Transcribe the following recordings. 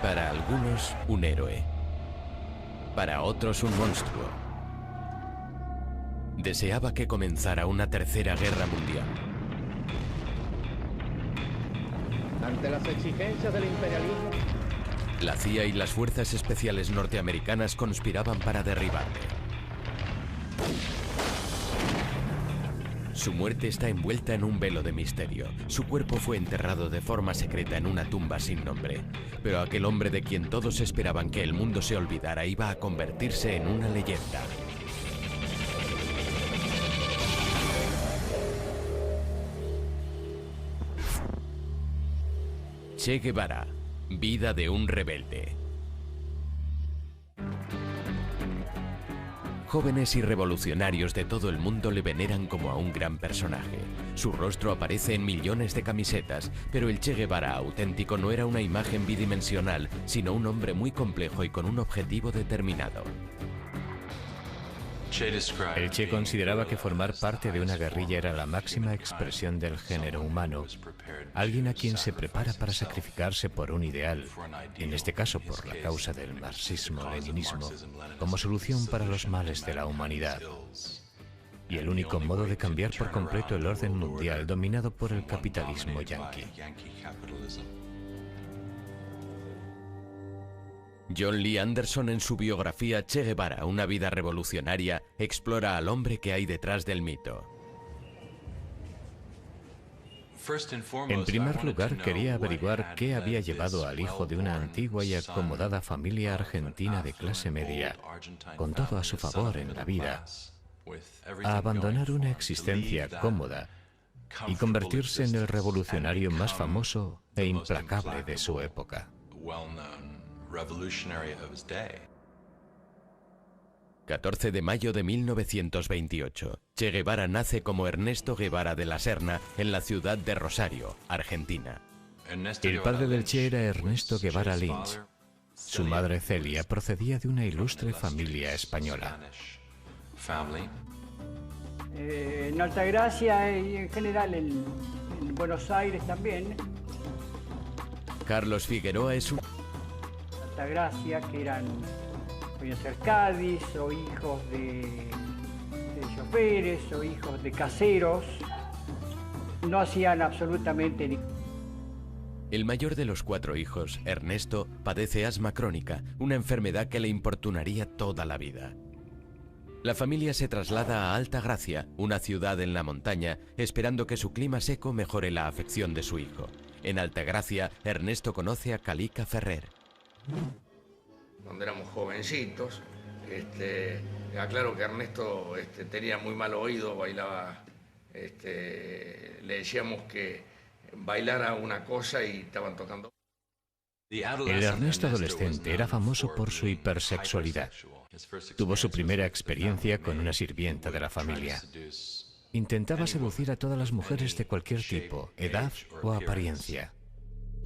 Para algunos, un héroe. Para otros, un monstruo. Deseaba que comenzara una tercera guerra mundial. Ante las exigencias del imperialismo, La CIA y las fuerzas especiales norteamericanas conspiraban para derribarle. Su muerte está envuelta en un velo de misterio. Su cuerpo fue enterrado de forma secreta en una tumba sin nombre. Pero aquel hombre de quien todos esperaban que el mundo se olvidara iba a convertirse en una leyenda. Che Guevara, vida de un rebelde. Jóvenes y revolucionarios de todo el mundo le veneran como a un gran personaje. Su rostro aparece en millones de camisetas, pero el Che Guevara auténtico no era una imagen bidimensional, sino un hombre muy complejo y con un objetivo determinado. El Che consideraba que formar parte de una guerrilla era la máxima expresión del género humano. Alguien a quien se prepara para sacrificarse por un ideal, en este caso por la causa del marxismo-leninismo, como solución para los males de la humanidad. Y el único modo de cambiar por completo el orden mundial dominado por el capitalismo yanqui. John Lee Anderson, en su biografía Che Guevara, una vida revolucionaria, explora al hombre que hay detrás del mito. En primer lugar, quería averiguar qué había llevado al hijo de una antigua y acomodada familia argentina de clase media, con todo a su favor en la vida, a abandonar una existencia cómoda y convertirse en el revolucionario más famoso e implacable de su época. 14 de mayo de 1928. Che Guevara nace como Ernesto Guevara de la Serna en la ciudad de Rosario, Argentina. El padre del Che era Ernesto Guevara Lynch. Su madre Celia procedía de una ilustre familia española. En Altagracia y en general en Buenos Aires también. Carlos Figueroa es un... Altagracia, que eran, podían ser Cádiz, o hijos de choferes, o hijos de caseros. No hacían absolutamente ni... El mayor de los 4 hijos, Ernesto, padece asma crónica, una enfermedad que le importunaría toda la vida. La familia se traslada a Altagracia, una ciudad en la montaña, esperando que su clima seco mejore la afección de su hijo. En Altagracia, Ernesto conoce a Calica Ferrer. Cuando éramos jovencitos, aclaro que Ernesto tenía muy mal oído, bailaba, le decíamos que bailara una cosa y estaban tocando. El Ernesto adolescente era famoso por su hipersexualidad. Tuvo su primera experiencia con una sirvienta de la familia. Intentaba seducir a todas las mujeres de cualquier tipo, edad o apariencia.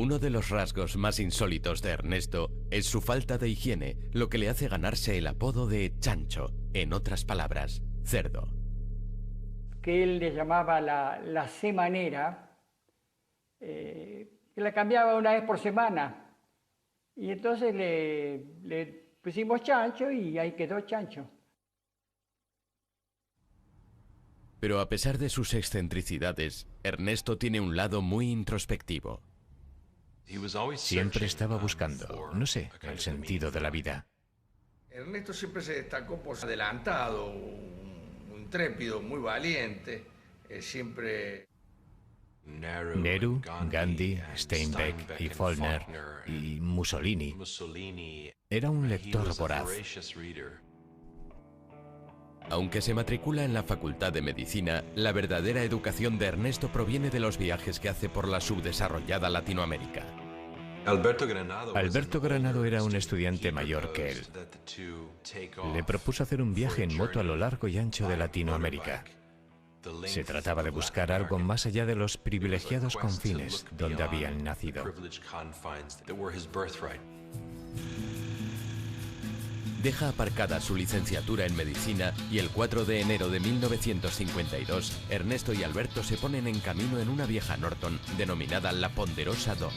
Uno de los rasgos más insólitos de Ernesto es su falta de higiene, lo que le hace ganarse el apodo de chancho, en otras palabras, cerdo. Que él le llamaba la semanera, que la cambiaba una vez por semana. Y entonces le pusimos chancho y ahí quedó chancho. Pero a pesar de sus excentricidades, Ernesto tiene un lado muy introspectivo. Siempre estaba buscando, no sé, el sentido de la vida. Ernesto siempre se destacó por ser adelantado, muy intrépido, muy valiente, siempre... Nehru, Gandhi, Steinbeck y Follner y Mussolini. Era un lector voraz. Aunque se matricula en la Facultad de Medicina, la verdadera educación de Ernesto proviene de los viajes que hace por la subdesarrollada Latinoamérica. Alberto Granado era un estudiante mayor que él. Le propuso hacer un viaje en moto a lo largo y ancho de Latinoamérica. Se trataba de buscar algo más allá de los privilegiados confines donde habían nacido. Deja aparcada su licenciatura en medicina y el 4 de enero de 1952, Ernesto y Alberto se ponen en camino en una vieja Norton denominada La Ponderosa II.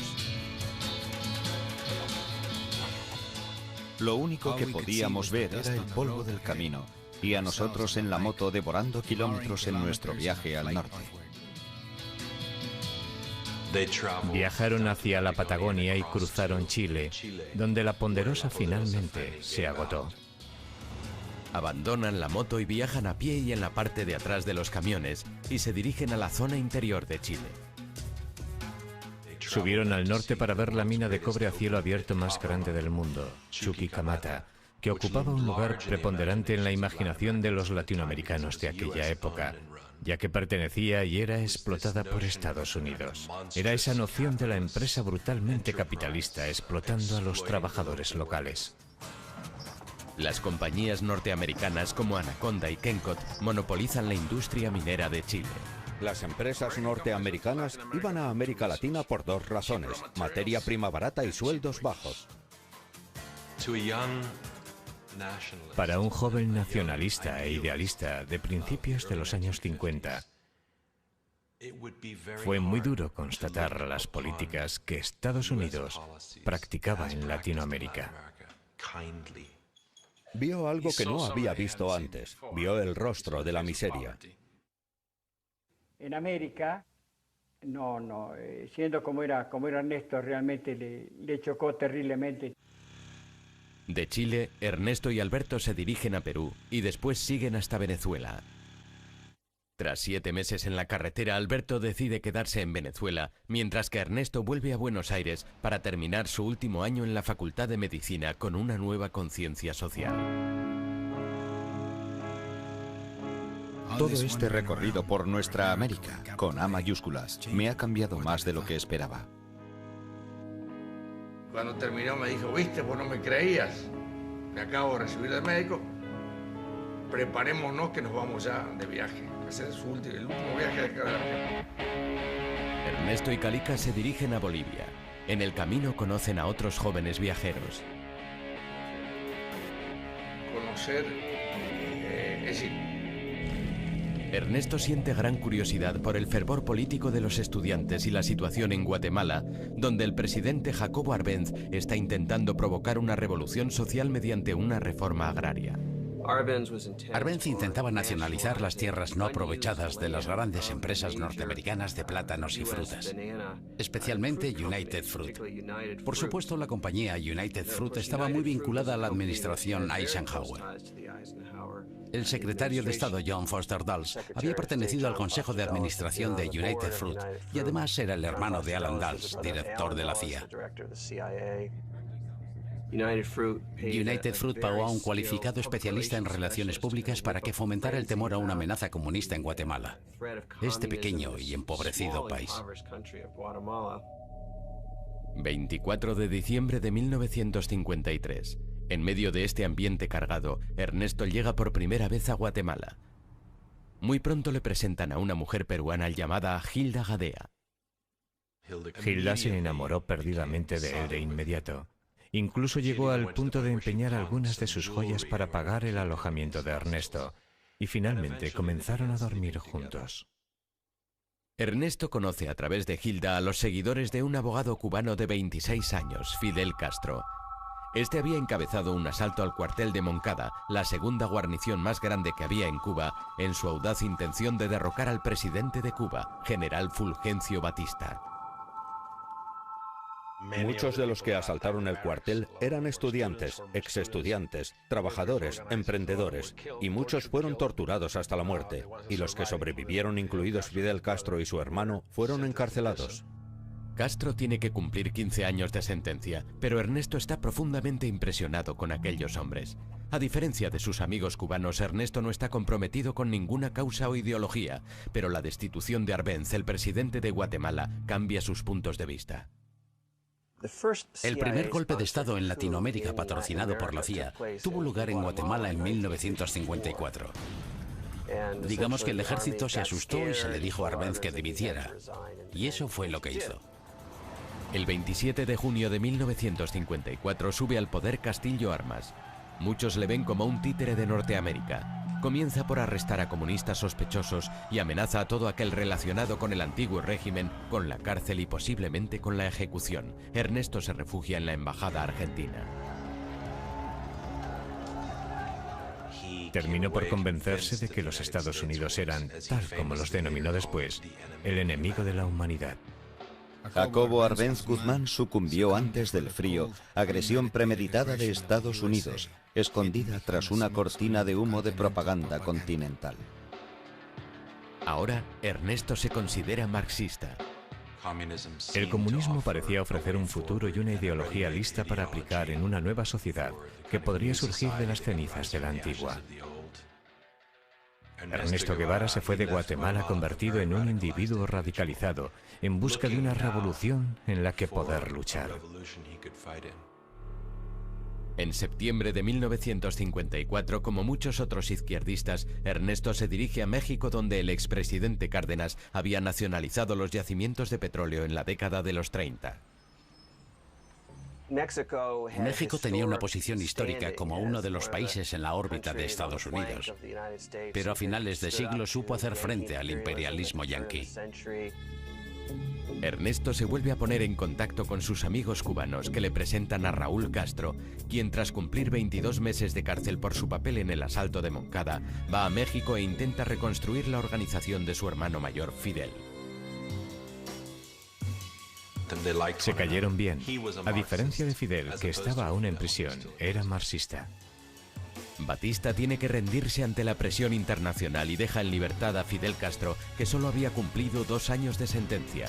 Lo único que podíamos ver era el polvo del camino y a nosotros en la moto devorando kilómetros en nuestro viaje al norte. Viajaron hacia la Patagonia y cruzaron Chile, donde la Ponderosa finalmente se agotó. Abandonan la moto y viajan a pie y en la parte de atrás de los camiones y se dirigen a la zona interior de Chile. Subieron al norte para ver la mina de cobre a cielo abierto más grande del mundo, Chuquicamata, que ocupaba un lugar preponderante en la imaginación de los latinoamericanos de aquella época, ya que pertenecía y era explotada por Estados Unidos. Era esa noción de la empresa brutalmente capitalista explotando a los trabajadores locales. Las compañías norteamericanas como Anaconda y Kencott monopolizan la industria minera de Chile. Las empresas norteamericanas iban a América Latina por dos razones: materia prima barata y sueldos bajos. Para un joven nacionalista e idealista de principios de los años 50, fue muy duro constatar las políticas que Estados Unidos practicaba en Latinoamérica. Vio algo que no había visto antes. Vio el rostro de la miseria. En América, siendo como era Ernesto, realmente le chocó terriblemente. De Chile, Ernesto y Alberto se dirigen a Perú y después siguen hasta Venezuela. Tras 7 meses en la carretera, Alberto decide quedarse en Venezuela, mientras que Ernesto vuelve a Buenos Aires para terminar su último año en la Facultad de Medicina con una nueva conciencia social. Todo este recorrido por nuestra América, con A mayúsculas, me ha cambiado más de lo que esperaba. Cuando terminó me dijo, viste, vos no me creías. Me acabo de recibir del médico. Preparémonos que nos vamos ya de viaje. Ese es el último viaje de acá de la Argentina. Ernesto y Calica se dirigen a Bolivia. En el camino conocen a otros jóvenes viajeros. Conocer, es decir, Ernesto siente gran curiosidad por el fervor político de los estudiantes y la situación en Guatemala, donde el presidente Jacobo Arbenz está intentando provocar una revolución social mediante una reforma agraria. Arbenz intentaba nacionalizar las tierras no aprovechadas de las grandes empresas norteamericanas de plátanos y frutas, especialmente United Fruit. Por supuesto, la compañía United Fruit estaba muy vinculada a la administración Eisenhower. El secretario de Estado John Foster Dulles había pertenecido al Consejo de Administración de United Fruit y además era el hermano de Alan Dulles, director de la CIA. United Fruit pagó a un cualificado especialista en relaciones públicas para que fomentara el temor a una amenaza comunista en Guatemala, este pequeño y empobrecido país. 24 de diciembre de 1953. En medio de este ambiente cargado, Ernesto llega por primera vez a Guatemala. Muy pronto le presentan a una mujer peruana llamada Hilda Gadea. Hilda se enamoró perdidamente de él de inmediato. Incluso llegó al punto de empeñar algunas de sus joyas para pagar el alojamiento de Ernesto, y finalmente comenzaron a dormir juntos. Ernesto conoce a través de Hilda a los seguidores de un abogado cubano de 26 años, Fidel Castro. Este había encabezado un asalto al cuartel de Moncada, la segunda guarnición más grande que había en Cuba, en su audaz intención de derrocar al presidente de Cuba, general Fulgencio Batista. Muchos de los que asaltaron el cuartel eran estudiantes, exestudiantes, trabajadores, emprendedores, y muchos fueron torturados hasta la muerte, y los que sobrevivieron, incluidos Fidel Castro y su hermano, fueron encarcelados. Castro tiene que cumplir 15 años de sentencia, pero Ernesto está profundamente impresionado con aquellos hombres. A diferencia de sus amigos cubanos, Ernesto no está comprometido con ninguna causa o ideología, pero la destitución de Arbenz, el presidente de Guatemala, cambia sus puntos de vista. El primer golpe de Estado en Latinoamérica patrocinado por la CIA tuvo lugar en Guatemala en 1954. Digamos que el ejército se asustó y se le dijo a Arbenz que dimitiera, y eso fue lo que hizo. El 27 de junio de 1954 sube al poder Castillo Armas. Muchos le ven como un títere de Norteamérica. Comienza por arrestar a comunistas sospechosos y amenaza a todo aquel relacionado con el antiguo régimen con la cárcel y posiblemente con la ejecución. Ernesto se refugia en la embajada argentina. terminó por convencerse de que los Estados Unidos eran, tal como los denominó después, el enemigo de la humanidad. Jacobo Arbenz Guzmán sucumbió antes del frío, agresión premeditada de Estados Unidos, escondida tras una cortina de humo de propaganda continental. Ahora, Ernesto se considera marxista. El comunismo parecía ofrecer un futuro y una ideología lista para aplicar en una nueva sociedad que podría surgir de las cenizas de la antigua. Ernesto Guevara se fue de Guatemala convertido en un individuo radicalizado, en busca de una revolución en la que poder luchar. En septiembre de 1954, como muchos otros izquierdistas, Ernesto se dirige a México, donde el expresidente Cárdenas había nacionalizado los yacimientos de petróleo en la década de los 30. México tenía una posición histórica como uno de los países en la órbita de Estados Unidos, pero a finales de siglo supo hacer frente al imperialismo yanqui. Ernesto se vuelve a poner en contacto con sus amigos cubanos, que le presentan a Raúl Castro, quien tras cumplir 22 meses de cárcel por su papel en el asalto de Moncada, va a México e intenta reconstruir la organización de su hermano mayor, Fidel. Se cayeron bien. A diferencia de Fidel, que estaba aún en prisión, era marxista. Batista tiene que rendirse ante la presión internacional y deja en libertad a Fidel Castro, que solo había cumplido 2 años de sentencia.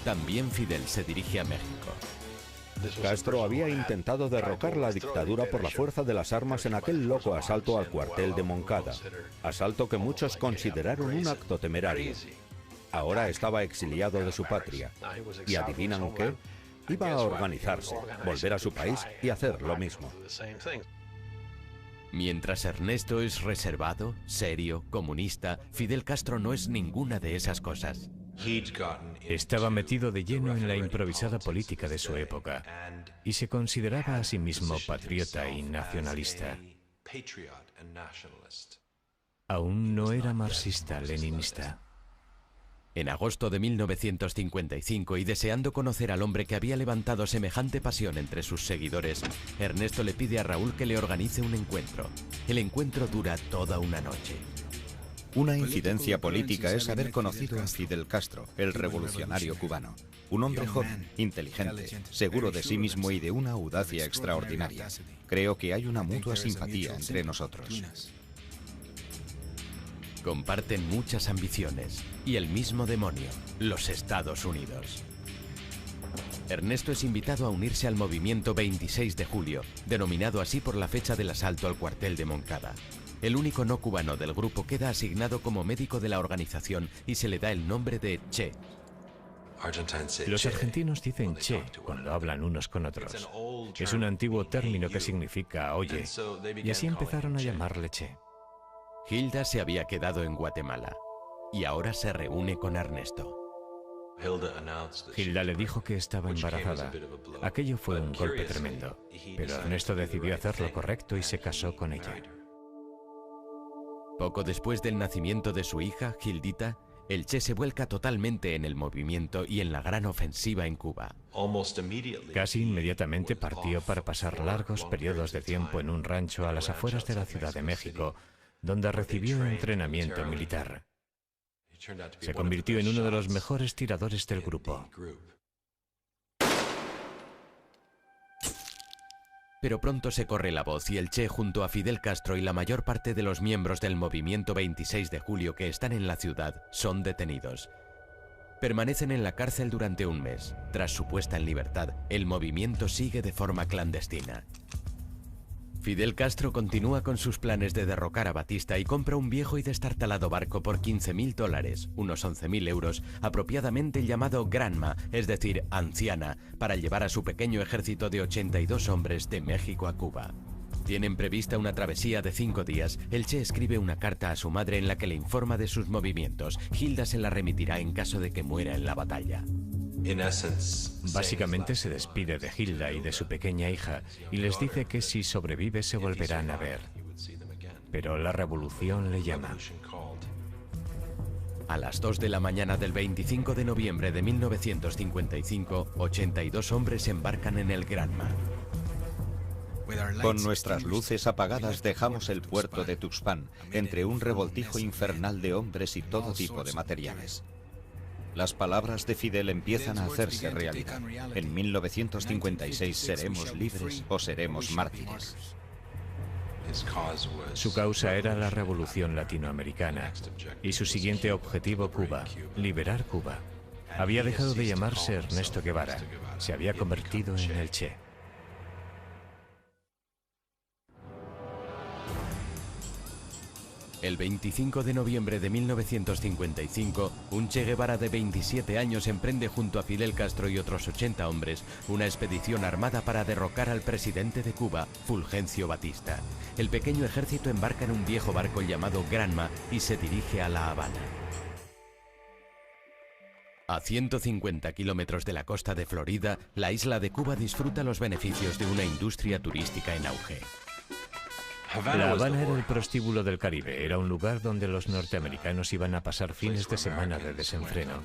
También Fidel se dirige a México. Castro había intentado derrocar la dictadura por la fuerza de las armas en aquel loco asalto al cuartel de Moncada, asalto que muchos consideraron un acto temerario. Ahora estaba exiliado de su patria. ¿Y adivinan qué? Iba a organizarse, volver a su país y hacer lo mismo. Mientras Ernesto es reservado, serio, comunista, Fidel Castro no es ninguna de esas cosas. Estaba metido de lleno en la improvisada política de su época y se consideraba a sí mismo patriota y nacionalista. Aún no era marxista-leninista. En agosto de 1955, y deseando conocer al hombre que había levantado semejante pasión entre sus seguidores, Ernesto le pide a Raúl que le organice un encuentro. El encuentro dura toda una noche. Una incidencia política es haber conocido a Fidel Castro, el revolucionario cubano. Un hombre joven, inteligente, seguro de sí mismo y de una audacia extraordinaria. Creo que hay una mutua simpatía entre nosotros. Comparten muchas ambiciones y el mismo demonio, los Estados Unidos. Ernesto es invitado a unirse al movimiento 26 de julio, denominado así por la fecha del asalto al cuartel de Moncada. El único no cubano del grupo queda asignado como médico de la organización y se le da el nombre de Che. Los argentinos dicen Che cuando hablan unos con otros. Es un antiguo término que significa oye, y así empezaron a llamarle Che. Hilda se había quedado en Guatemala y ahora se reúne con Ernesto. Hilda le dijo que estaba embarazada. Aquello fue un golpe tremendo, pero Ernesto decidió hacer lo correcto y se casó con ella. Poco después del nacimiento de su hija, Hildita, el Che se vuelca totalmente en el movimiento y en la gran ofensiva en Cuba. Casi inmediatamente partió para pasar largos periodos de tiempo en un rancho a las afueras de la Ciudad de México, donde recibió entrenamiento militar. Se convirtió en uno de los mejores tiradores del grupo. Pero pronto se corre la voz y el Che, junto a Fidel Castro y la mayor parte de los miembros del movimiento 26 de julio que están en la ciudad, son detenidos. Permanecen en la cárcel durante un mes. Tras su puesta en libertad, el movimiento sigue de forma clandestina. Fidel Castro continúa con sus planes de derrocar a Batista y compra un viejo y destartalado barco por $15.000, unos 11.000 euros, apropiadamente llamado Granma, es decir, anciana, para llevar a su pequeño ejército de 82 hombres de México a Cuba. Tienen prevista una travesía de 5 días. El Che escribe una carta a su madre en la que le informa de sus movimientos. Hilda se la remitirá en caso de que muera en la batalla. Básicamente se despide de Hilda y de su pequeña hija y les dice que si sobrevive se volverán a ver. Pero la revolución le llama. A las 2 de la mañana del 25 de noviembre de 1955, 82 hombres embarcan en el Granma. Con nuestras luces apagadas dejamos el puerto de Tuxpan, entre un revoltijo infernal de hombres y todo tipo de materiales. Las palabras de Fidel empiezan a hacerse realidad. En 1956 seremos libres o seremos mártires. Su causa era la revolución latinoamericana y su siguiente objetivo Cuba, liberar Cuba. Había dejado de llamarse Ernesto Guevara, se había convertido en el Che. El 25 de noviembre de 1955, un Che Guevara de 27 años emprende junto a Fidel Castro y otros 80 hombres una expedición armada para derrocar al presidente de Cuba, Fulgencio Batista. El pequeño ejército embarca en un viejo barco llamado Granma y se dirige a La Habana. A 150 kilómetros de la costa de Florida, la isla de Cuba disfruta los beneficios de una industria turística en auge. La Habana era el prostíbulo del Caribe, era un lugar donde los norteamericanos iban a pasar fines de semana de desenfreno.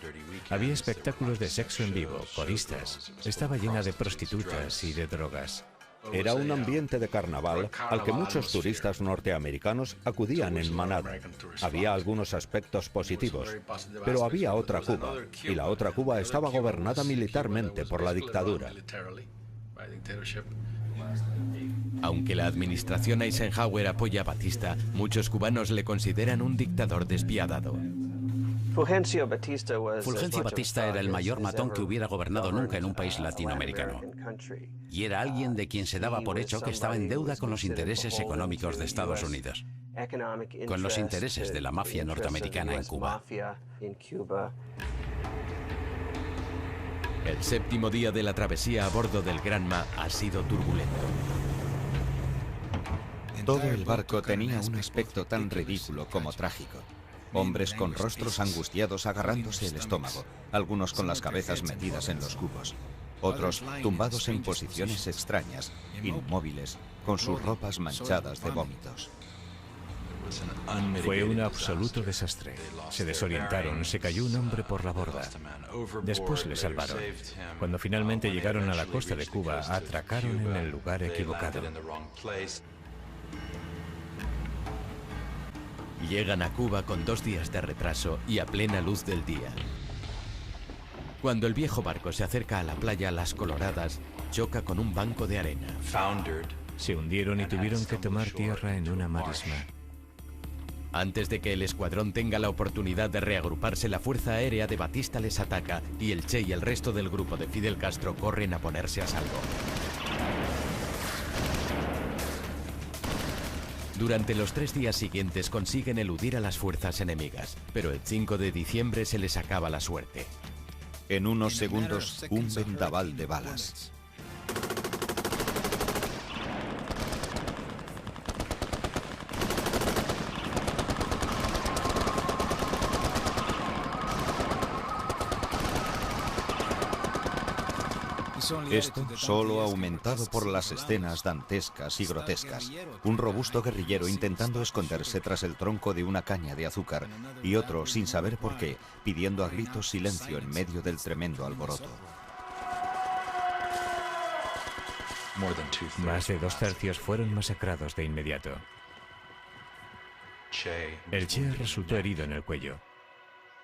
Había espectáculos de sexo en vivo, coristas, estaba llena de prostitutas y de drogas. Era un ambiente de carnaval al que muchos turistas norteamericanos acudían en manada. Había algunos aspectos positivos, pero había otra Cuba, y la otra Cuba estaba gobernada militarmente por la dictadura. Aunque la administración Eisenhower apoya a Batista, muchos cubanos le consideran un dictador despiadado. Fulgencio Batista era el mayor matón que hubiera gobernado nunca en un país latinoamericano. Y era alguien de quien se daba por hecho que estaba en deuda con los intereses económicos de Estados Unidos, con los intereses de la mafia norteamericana en Cuba. El séptimo día de la travesía a bordo del Granma ha sido turbulento. Todo el barco tenía un aspecto tan ridículo como trágico. Hombres con rostros angustiados agarrándose el estómago, algunos con las cabezas metidas en los cubos, otros tumbados en posiciones extrañas, inmóviles, con sus ropas manchadas de vómitos. Fue un absoluto desastre. Se desorientaron, se cayó un hombre por la borda. Después le salvaron. Cuando finalmente llegaron a la costa de Cuba, atracaron en el lugar equivocado. Llegan a Cuba con 2 días de retraso y a plena luz del día. Cuando el viejo barco se acerca a la playa Las Coloradas, choca con un banco de arena. Se hundieron y tuvieron que tomar tierra en una marisma. Antes de que el escuadrón tenga la oportunidad de reagruparse, la Fuerza Aérea de Batista les ataca y el Che y el resto del grupo de Fidel Castro corren a ponerse a salvo. Durante los 3 días siguientes consiguen eludir a las fuerzas enemigas, pero el 5 de diciembre se les acaba la suerte. En unos segundos, un vendaval de balas. Esto solo aumentado por las escenas dantescas y grotescas. Un robusto guerrillero intentando esconderse tras el tronco de una caña de azúcar y otro, sin saber por qué, pidiendo a gritos silencio en medio del tremendo alboroto. Más de 2/3 fueron masacrados de inmediato. El Che resultó herido en el cuello.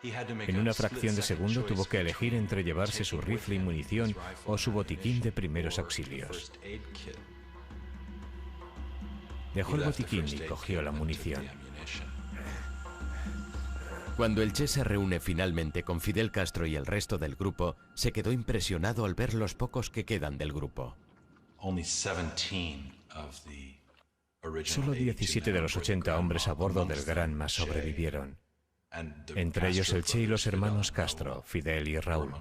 En una fracción de segundo tuvo que elegir entre llevarse su rifle y munición o su botiquín de primeros auxilios. Dejó el botiquín y cogió la munición. Cuando el Che se reúne finalmente con Fidel Castro y el resto del grupo, se quedó impresionado al ver los pocos que quedan del grupo. Solo 17 de los 80 hombres a bordo del Granma sobrevivieron. Entre ellos el Che y los hermanos Castro, Fidel y Raúl.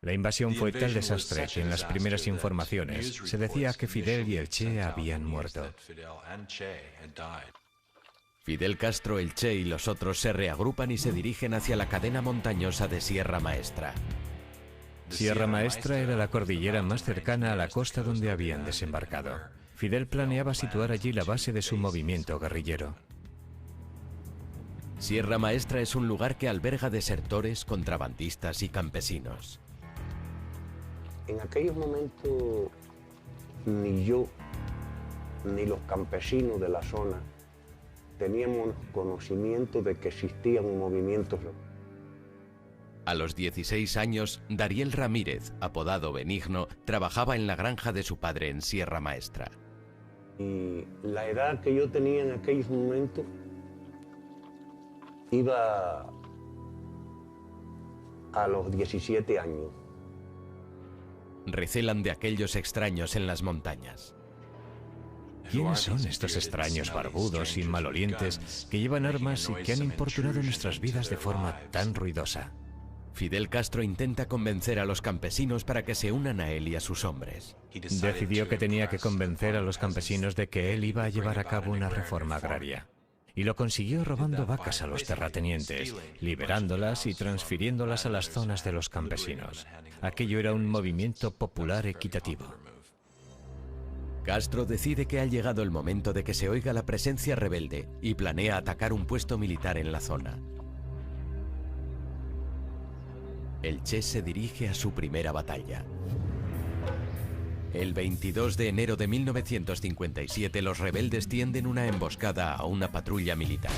La invasión fue tal desastre que en las primeras informaciones se decía que Fidel y el Che habían muerto. Fidel Castro, el Che y los otros se reagrupan y se dirigen hacia la cadena montañosa de Sierra Maestra. Sierra Maestra era la cordillera más cercana a la costa donde habían desembarcado. Fidel planeaba situar allí la base de su movimiento guerrillero. Sierra Maestra es un lugar que alberga desertores, contrabandistas y campesinos. En aquellos momentos ni yo, ni los campesinos de la zona teníamos conocimiento de que existían movimientos. A los 16 años, Dariel Ramírez, apodado Benigno, trabajaba en la granja de su padre en Sierra Maestra. Y la edad que yo tenía en aquellos momentos iba a los 17 años. Recelan de aquellos extraños en las montañas. ¿Quiénes son estos extraños barbudos y malolientes que llevan armas y que han importunado nuestras vidas de forma tan ruidosa? Fidel Castro intenta convencer a los campesinos para que se unan a él y a sus hombres. Decidió que tenía que convencer a los campesinos de que él iba a llevar a cabo una reforma agraria. Y lo consiguió robando vacas a los terratenientes, liberándolas y transfiriéndolas a las zonas de los campesinos. Aquello era un movimiento popular equitativo. Castro decide que ha llegado el momento de que se oiga la presencia rebelde y planea atacar un puesto militar en la zona. El Che se dirige a su primera batalla. El 22 de enero de 1957 los rebeldes tienden una emboscada a una patrulla militar.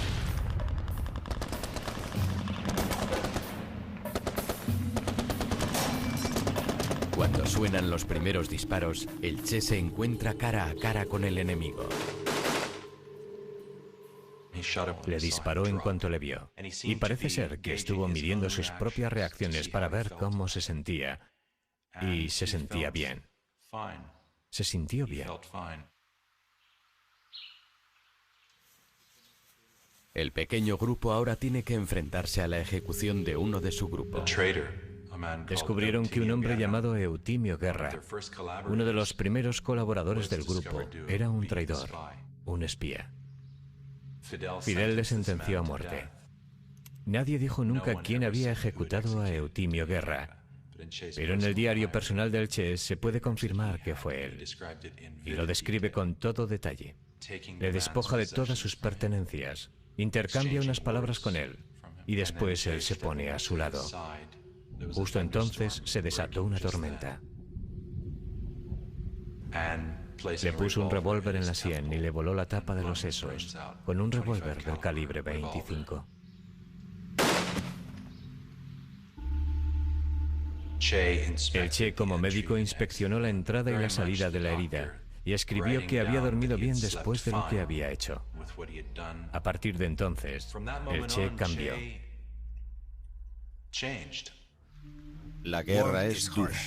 Cuando suenan los primeros disparos, el Che se encuentra cara a cara con el enemigo. Le disparó en cuanto le vio, y parece ser que estuvo midiendo sus propias reacciones para ver cómo se sentía, y se sentía bien. Se sintió bien. El pequeño grupo ahora tiene que enfrentarse a la ejecución de uno de su grupo. Descubrieron que un hombre llamado Eutimio Guerra, uno de los primeros colaboradores del grupo, era un traidor, un espía. Fidel le sentenció a muerte. Nadie dijo nunca quién había ejecutado a Eutimio Guerra, pero en el diario personal del Che se puede confirmar que fue él, y lo describe con todo detalle. Le despoja de todas sus pertenencias, intercambia unas palabras con él, y después él se pone a su lado. Justo entonces se desató una tormenta. Le puso un revólver en la sien y le voló la tapa de los sesos, con un revólver del calibre 25. El Che, como médico, inspeccionó la entrada y la salida de la herida y escribió que había dormido bien después de lo que había hecho. A partir de entonces, el Che cambió. La guerra es dura.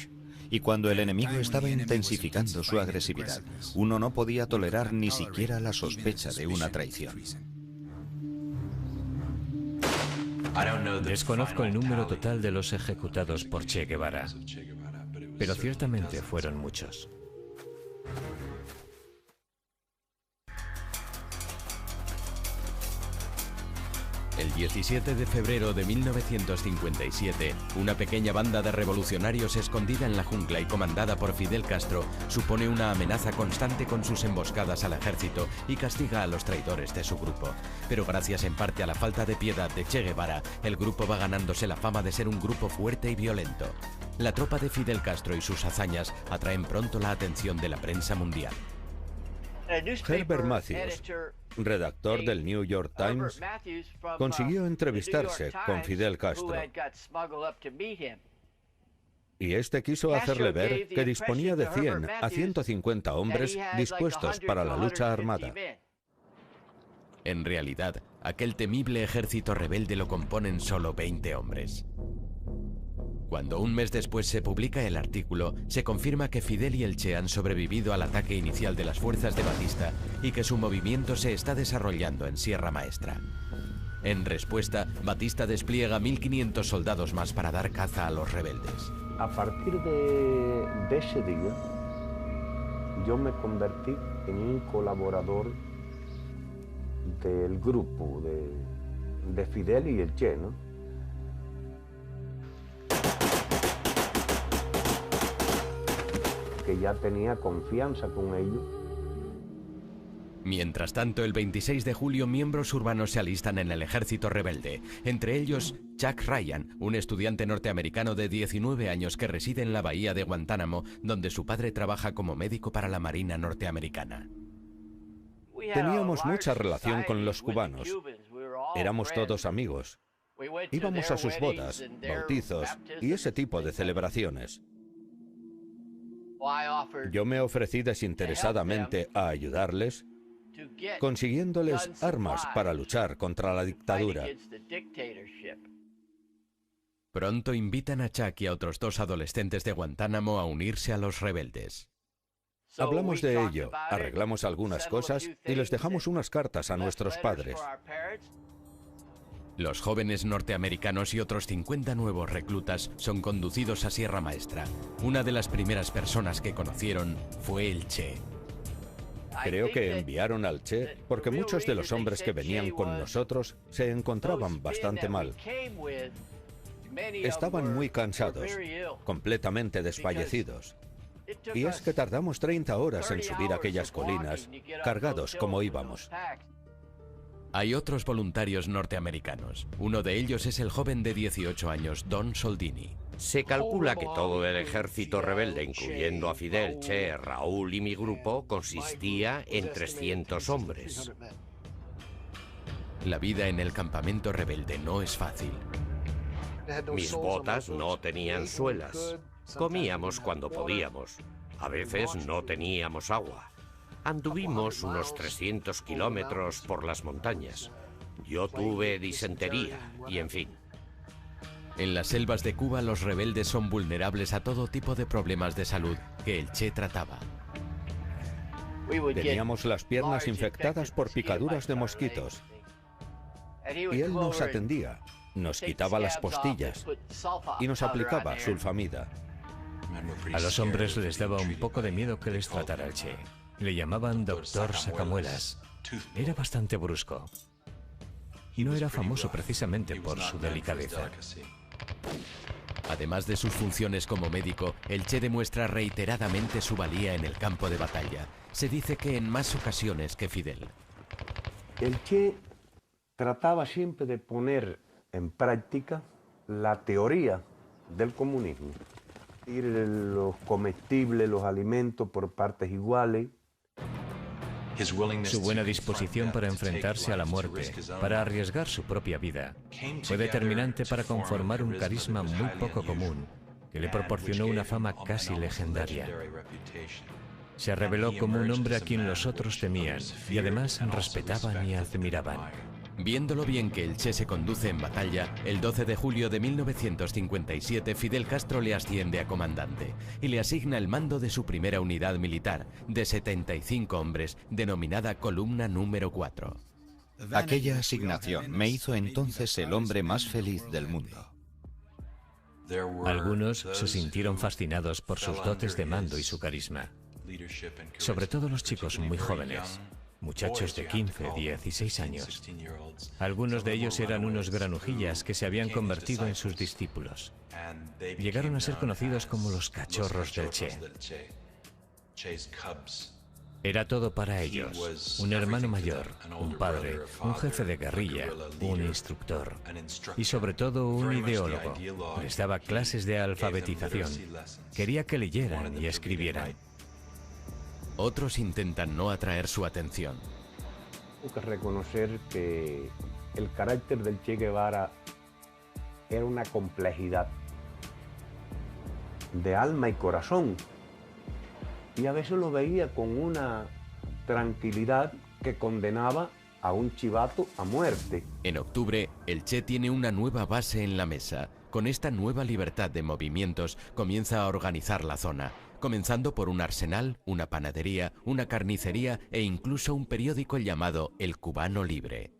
Y cuando el enemigo estaba intensificando su agresividad, uno no podía tolerar ni siquiera la sospecha de una traición. Desconozco el número total de los ejecutados por Che Guevara, pero ciertamente fueron muchos. El 17 de febrero de 1957, una pequeña banda de revolucionarios escondida en la jungla y comandada por Fidel Castro supone una amenaza constante con sus emboscadas al ejército y castiga a los traidores de su grupo. Pero gracias en parte a la falta de piedad de Che Guevara, el grupo va ganándose la fama de ser un grupo fuerte y violento. La tropa de Fidel Castro y sus hazañas atraen pronto la atención de la prensa mundial. Herbert Matthews, redactor del New York Times, consiguió entrevistarse con Fidel Castro. Y este quiso hacerle ver que disponía de 100 a 150 hombres dispuestos para la lucha armada. En realidad, aquel temible ejército rebelde lo componen solo 20 hombres. Cuando un mes después se publica el artículo, se confirma que Fidel y el Che han sobrevivido al ataque inicial de las fuerzas de Batista y que su movimiento se está desarrollando en Sierra Maestra. En respuesta, Batista despliega 1.500 soldados más para dar caza a los rebeldes. A partir de ese día, yo me convertí en un colaborador del grupo de Fidel y el Che, ¿no? Que ya tenía confianza con ellos Mientras tanto, el 26 de julio, miembros urbanos se alistan en el ejército rebelde, entre ellos Chuck Ryan, un estudiante norteamericano de 19 años que reside en la bahía de Guantánamo, donde su padre trabaja como médico para la Marina norteamericana. Teníamos mucha relación con los cubanos. Éramos todos amigos. Íbamos a sus bodas, bautizos y ese tipo de celebraciones. Yo me ofrecí desinteresadamente a ayudarles, consiguiéndoles armas para luchar contra la dictadura. Pronto invitan a Chuck y a otros 2 adolescentes de Guantánamo a unirse a los rebeldes. Hablamos de ello, arreglamos algunas cosas y les dejamos unas cartas a nuestros padres. Los jóvenes norteamericanos y otros 50 nuevos reclutas son conducidos a Sierra Maestra. Una de las primeras personas que conocieron fue el Che. Creo que enviaron al Che porque muchos de los hombres que venían con nosotros se encontraban bastante mal. Estaban muy cansados, completamente desfallecidos. Y es que tardamos 30 horas en subir aquellas colinas, cargados como íbamos. Hay otros voluntarios norteamericanos. Uno de ellos es el joven de 18 años, Don Soldini. Se calcula que todo el ejército rebelde, incluyendo a Fidel, Che, Raúl y mi grupo, consistía en 300 hombres. La vida en el campamento rebelde no es fácil. Mis botas no tenían suelas. Comíamos cuando podíamos. A veces no teníamos agua. Anduvimos unos 300 kilómetros por las montañas. Yo tuve disentería y en fin. En las selvas de Cuba, los rebeldes son vulnerables a todo tipo de problemas de salud que el Che trataba. Teníamos las piernas infectadas por picaduras de mosquitos. Y él nos atendía, nos quitaba las postillas y nos aplicaba sulfamida. A los hombres les daba un poco de miedo que les tratara el Che. Le llamaban Doctor Sacamuelas. Era bastante brusco. Y no era famoso precisamente por su delicadeza. Además de sus funciones como médico, el Che demuestra reiteradamente su valía en el campo de batalla. Se dice que en más ocasiones que Fidel. El Che trataba siempre de poner en práctica la teoría del comunismo. Ir los comestibles, los alimentos por partes iguales. Su buena disposición para enfrentarse a la muerte, para arriesgar su propia vida, fue determinante para conformar un carisma muy poco común, que le proporcionó una fama casi legendaria. Se reveló como un hombre a quien los otros temían y además respetaban y admiraban. Viendo lo bien que el Che se conduce en batalla, el 12 de julio de 1957 Fidel Castro le asciende a comandante y le asigna el mando de su primera unidad militar, de 75 hombres, denominada Columna número 4. Aquella asignación me hizo entonces el hombre más feliz del mundo. Algunos se sintieron fascinados por sus dotes de mando y su carisma, sobre todo los chicos muy jóvenes. Muchachos de 15, 16 años. Algunos de ellos eran unos granujillas que se habían convertido en sus discípulos. Llegaron a ser conocidos como los cachorros del Che. Era todo para ellos. Un hermano mayor, un padre, un jefe de guerrilla, un instructor y sobre todo un ideólogo. Les daba clases de alfabetización. Quería que leyeran y escribieran. Otros intentan no atraer su atención. Tengo que reconocer que el carácter del Che Guevara era una complejidad de alma y corazón. Y a veces lo veía con una tranquilidad que condenaba a un chivato a muerte. En octubre, el Che tiene una nueva base en la mesa. Con esta nueva libertad de movimientos, comienza a organizar la zona, comenzando por un arsenal, una panadería, una carnicería e incluso un periódico llamado El Cubano Libre.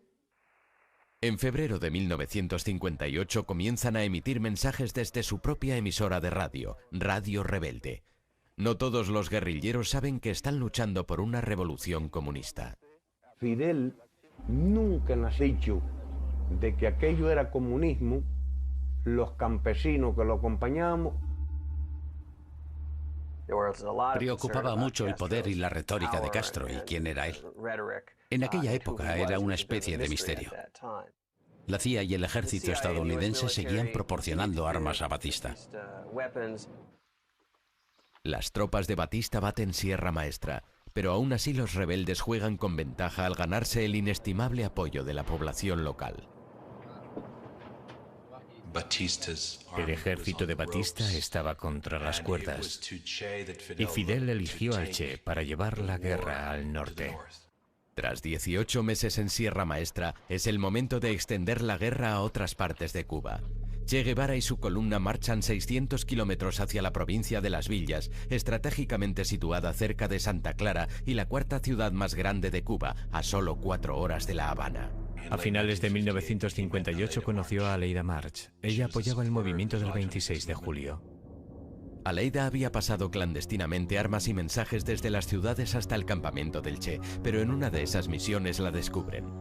En febrero de 1958 comienzan a emitir mensajes desde su propia emisora de radio, Radio Rebelde. No todos los guerrilleros saben que están luchando por una revolución comunista. Fidel nunca nos ha dicho de que aquello era comunismo. Los campesinos que lo acompañábamos Preocupaba mucho el poder y la retórica de Castro y quién era él. En aquella época era una especie de misterio. La CIA y el ejército estadounidense seguían proporcionando armas a Batista. Las tropas de Batista baten Sierra Maestra, pero aún así los rebeldes juegan con ventaja al ganarse el inestimable apoyo de la población local. El ejército de Batista estaba contra las cuerdas y Fidel eligió al Che para llevar la guerra al norte. Tras 18 meses en Sierra Maestra, es el momento de extender la guerra a otras partes de Cuba. Che Guevara y su columna marchan 600 kilómetros hacia la provincia de Las Villas, estratégicamente situada cerca de Santa Clara y la cuarta ciudad más grande de Cuba, a solo 4 horas de La Habana. A finales de 1958 conoció a Aleida March. Ella apoyaba el movimiento del 26 de julio. Aleida había pasado clandestinamente armas y mensajes desde las ciudades hasta el campamento del Che, pero en una de esas misiones la descubren.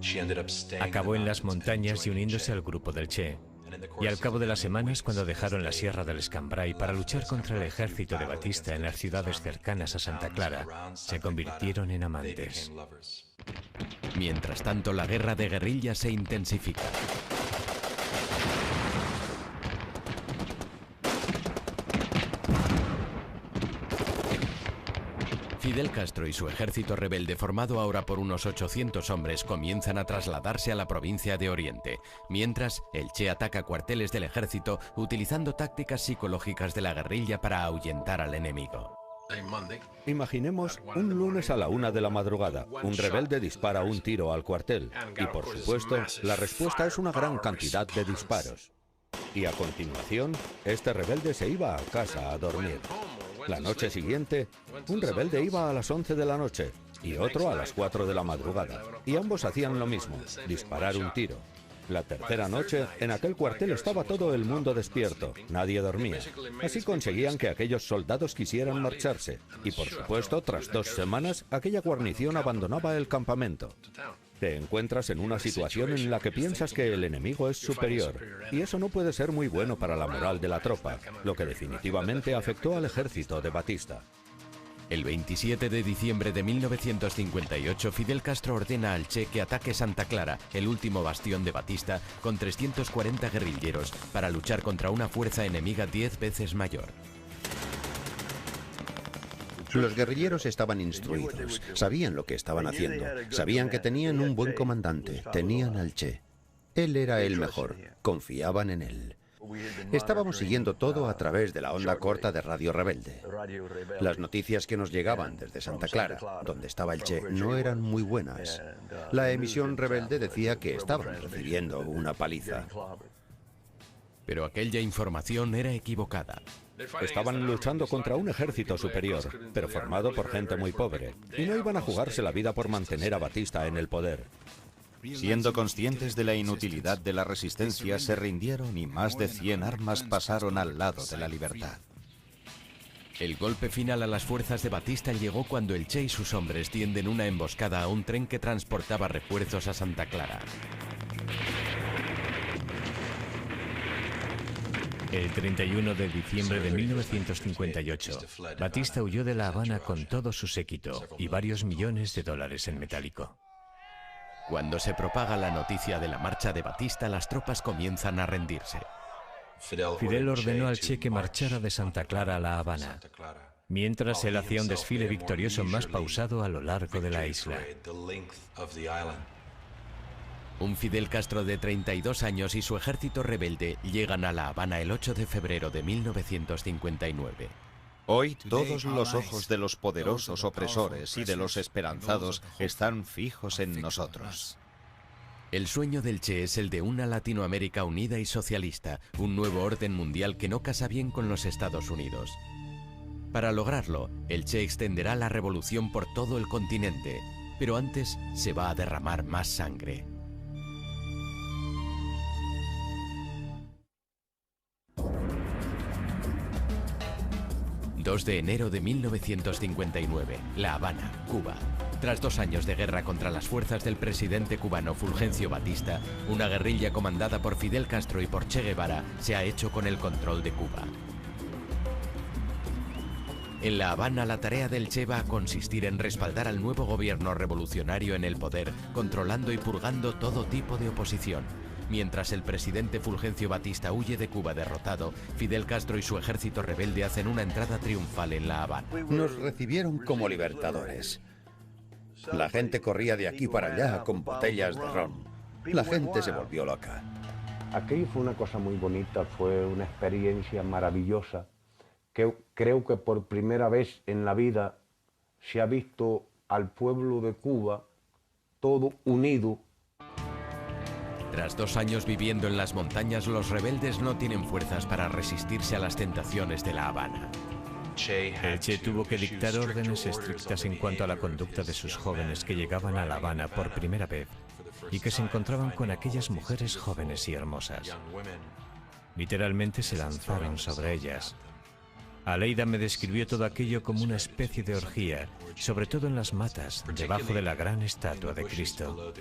Acabó en las montañas y uniéndose al grupo del Che. Y al cabo de las semanas, cuando dejaron la Sierra del Escambray para luchar contra el ejército de Batista en las ciudades cercanas a Santa Clara, se convirtieron en amantes. Mientras tanto, la guerra de guerrillas se intensifica. Fidel Castro y su ejército rebelde, formado ahora por unos 800 hombres, comienzan a trasladarse a la provincia de Oriente. Mientras, el Che ataca cuarteles del ejército utilizando tácticas psicológicas de la guerrilla para ahuyentar al enemigo. Imaginemos un lunes a la 1 de la madrugada. Un rebelde dispara un tiro al cuartel. Y por supuesto, la respuesta es una gran cantidad de disparos. Y a continuación, este rebelde se iba a casa a dormir. La noche siguiente, un rebelde iba a las 11 de la noche y otro a las 4 de la madrugada. Y ambos hacían lo mismo, disparar un tiro. La tercera noche, en aquel cuartel estaba todo el mundo despierto, nadie dormía. Así conseguían que aquellos soldados quisieran marcharse. Y por supuesto, tras 2 semanas, aquella guarnición abandonaba el campamento. Te encuentras en una situación en la que piensas que el enemigo es superior, y eso no puede ser muy bueno para la moral de la tropa, lo que definitivamente afectó al ejército de Batista. El 27 de diciembre de 1958, Fidel Castro ordena al Che que ataque Santa Clara, el último bastión de Batista, con 340 guerrilleros, para luchar contra una fuerza enemiga 10 veces mayor. Los guerrilleros estaban instruidos, sabían lo que estaban haciendo, sabían que tenían un buen comandante, tenían al Che. Él era el mejor, confiaban en él. Estábamos siguiendo todo a través de la onda corta de Radio Rebelde. Las noticias que nos llegaban desde Santa Clara, donde estaba el Che, no eran muy buenas. La emisión rebelde decía que estaban recibiendo una paliza. Pero aquella información era equivocada. Estaban luchando contra un ejército superior, pero formado por gente muy pobre, y no iban a jugarse la vida por mantener a Batista en el poder. Siendo conscientes de la inutilidad de la resistencia, se rindieron y más de 100 armas pasaron al lado de la libertad. El golpe final a las fuerzas de Batista llegó cuando el Che y sus hombres tienden una emboscada a un tren que transportaba refuerzos a Santa Clara. El 31 de diciembre de 1958, Batista huyó de La Habana con todo su séquito y varios millones de dólares en metálico. Cuando se propaga la noticia de la marcha de Batista, las tropas comienzan a rendirse. Fidel ordenó al Che que marchara de Santa Clara a La Habana, mientras él hacía un desfile victorioso más pausado a lo largo de la isla. Un Fidel Castro de 32 años y su ejército rebelde llegan a La Habana el 8 de febrero de 1959. Hoy todos los ojos de los poderosos opresores y de los esperanzados están fijos en nosotros. El sueño del Che es el de una Latinoamérica unida y socialista, un nuevo orden mundial que no casa bien con los Estados Unidos. Para lograrlo, el Che extenderá la revolución por todo el continente, pero antes se va a derramar más sangre. ...2 de enero de 1959, La Habana, Cuba. Tras 2 años de guerra contra las fuerzas del presidente cubano Fulgencio Batista, una guerrilla comandada por Fidel Castro y por Che Guevara se ha hecho con el control de Cuba. En La Habana, la tarea del Che va a consistir en respaldar al nuevo gobierno revolucionario en el poder, controlando y purgando todo tipo de oposición. Mientras el presidente Fulgencio Batista huye de Cuba derrotado, Fidel Castro y su ejército rebelde hacen una entrada triunfal en La Habana. Nos recibieron como libertadores. La gente corría de aquí para allá con botellas de ron. La gente se volvió loca. Aquello fue una cosa muy bonita, fue una experiencia maravillosa, que creo que por primera vez en la vida se ha visto al pueblo de Cuba todo unido. Tras 2 años viviendo en las montañas, los rebeldes no tienen fuerzas para resistirse a las tentaciones de La Habana. El Che tuvo que dictar órdenes estrictas en cuanto a la conducta de sus jóvenes que llegaban a La Habana por primera vez y que se encontraban con aquellas mujeres jóvenes y hermosas. Literalmente se lanzaron sobre ellas. Aleida me describió todo aquello como una especie de orgía, sobre todo en las matas, debajo de la gran estatua de Cristo.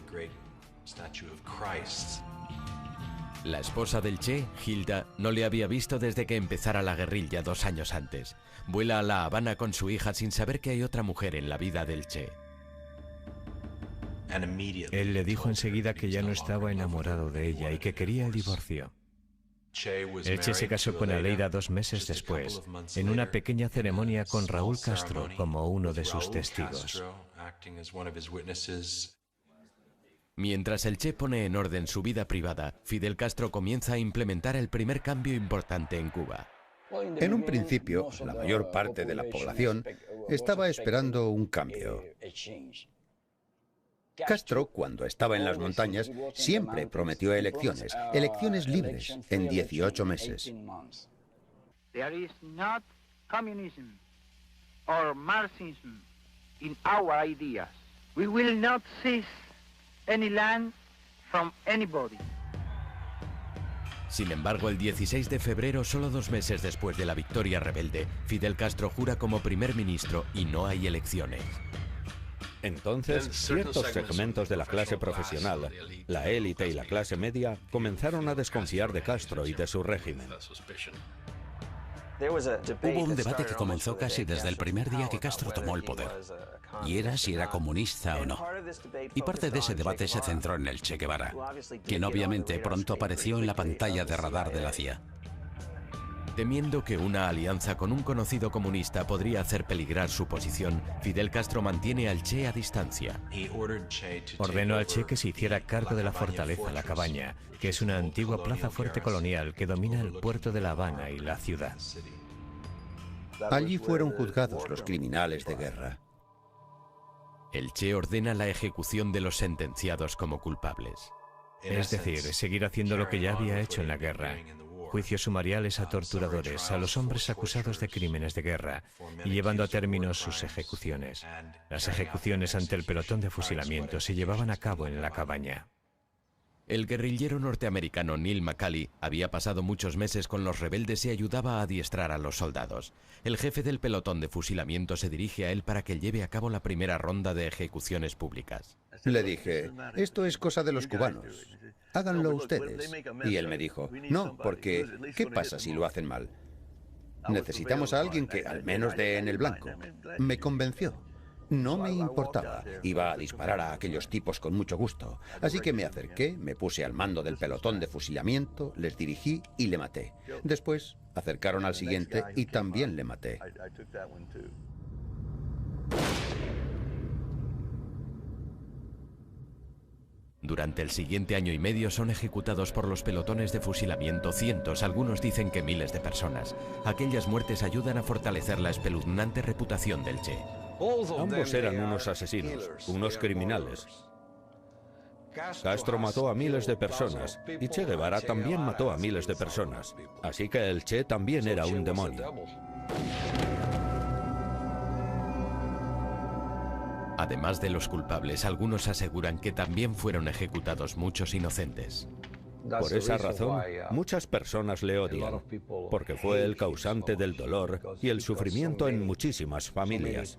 La esposa del Che, Hilda, no le había visto desde que empezara la guerrilla 2 años antes. Vuela a La Habana con su hija sin saber que hay otra mujer en la vida del Che. Él le dijo enseguida que ya no estaba enamorado de ella y que quería el divorcio. El Che se casó con Aleida 2 meses después, en una pequeña ceremonia con Raúl Castro como uno de sus testigos. Mientras el Che pone en orden su vida privada, Fidel Castro comienza a implementar el primer cambio importante en Cuba. En un principio, la mayor parte de la población estaba esperando un cambio. Castro, cuando estaba en las montañas, siempre prometió elecciones, elecciones libres, en 18 meses. There is not communism or Marxism in our ideas. We will not seize any land from anybody. Sin embargo, el 16 de febrero, solo 2 meses después de la victoria rebelde, Fidel Castro jura como primer ministro y no hay elecciones. Entonces, ciertos segmentos de la clase profesional, la élite y la clase media, comenzaron a desconfiar de Castro y de su régimen. Hubo un debate que comenzó casi desde el primer día que Castro tomó el poder, y era si era comunista o no. Y parte de ese debate se centró en el Che Guevara, quien obviamente pronto apareció en la pantalla de radar de la CIA. Temiendo que una alianza con un conocido comunista podría hacer peligrar su posición, Fidel Castro mantiene al Che a distancia. Ordenó al Che que se hiciera cargo de la fortaleza La Cabaña, que es una antigua plaza fuerte colonial que domina el puerto de La Habana y la ciudad. Allí fueron juzgados los criminales de guerra. El Che ordena la ejecución de los sentenciados como culpables. Es decir, seguir haciendo lo que ya había hecho en la guerra. Juicios sumariales a torturadores, a los hombres acusados de crímenes de guerra y llevando a término sus ejecuciones. Las ejecuciones ante el pelotón de fusilamiento se llevaban a cabo en La Cabaña. El guerrillero norteamericano Neil McCauley había pasado muchos meses con los rebeldes y ayudaba a adiestrar a los soldados. El jefe del pelotón de fusilamiento se dirige a él para que lleve a cabo la primera ronda de ejecuciones públicas. Le dije, esto es cosa de los cubanos, háganlo ustedes. Y él me dijo, no, porque ¿qué pasa si lo hacen mal? Necesitamos a alguien que al menos dé en el blanco. Me convenció. No me importaba. Iba a disparar a aquellos tipos con mucho gusto. Así que me acerqué, me puse al mando del pelotón de fusilamiento, les dirigí y le maté. Después acercaron al siguiente y también le maté. Durante el siguiente año y medio son ejecutados por los pelotones de fusilamiento cientos, algunos dicen que miles de personas. Aquellas muertes ayudan a fortalecer la espeluznante reputación del Che. Ambos eran unos asesinos, unos criminales. Castro mató a miles de personas y Che Guevara también mató a miles de personas. Así que el Che también era un demonio. Además de los culpables, algunos aseguran que también fueron ejecutados muchos inocentes. Por esa razón, muchas personas le odian, porque fue el causante del dolor y el sufrimiento en muchísimas familias.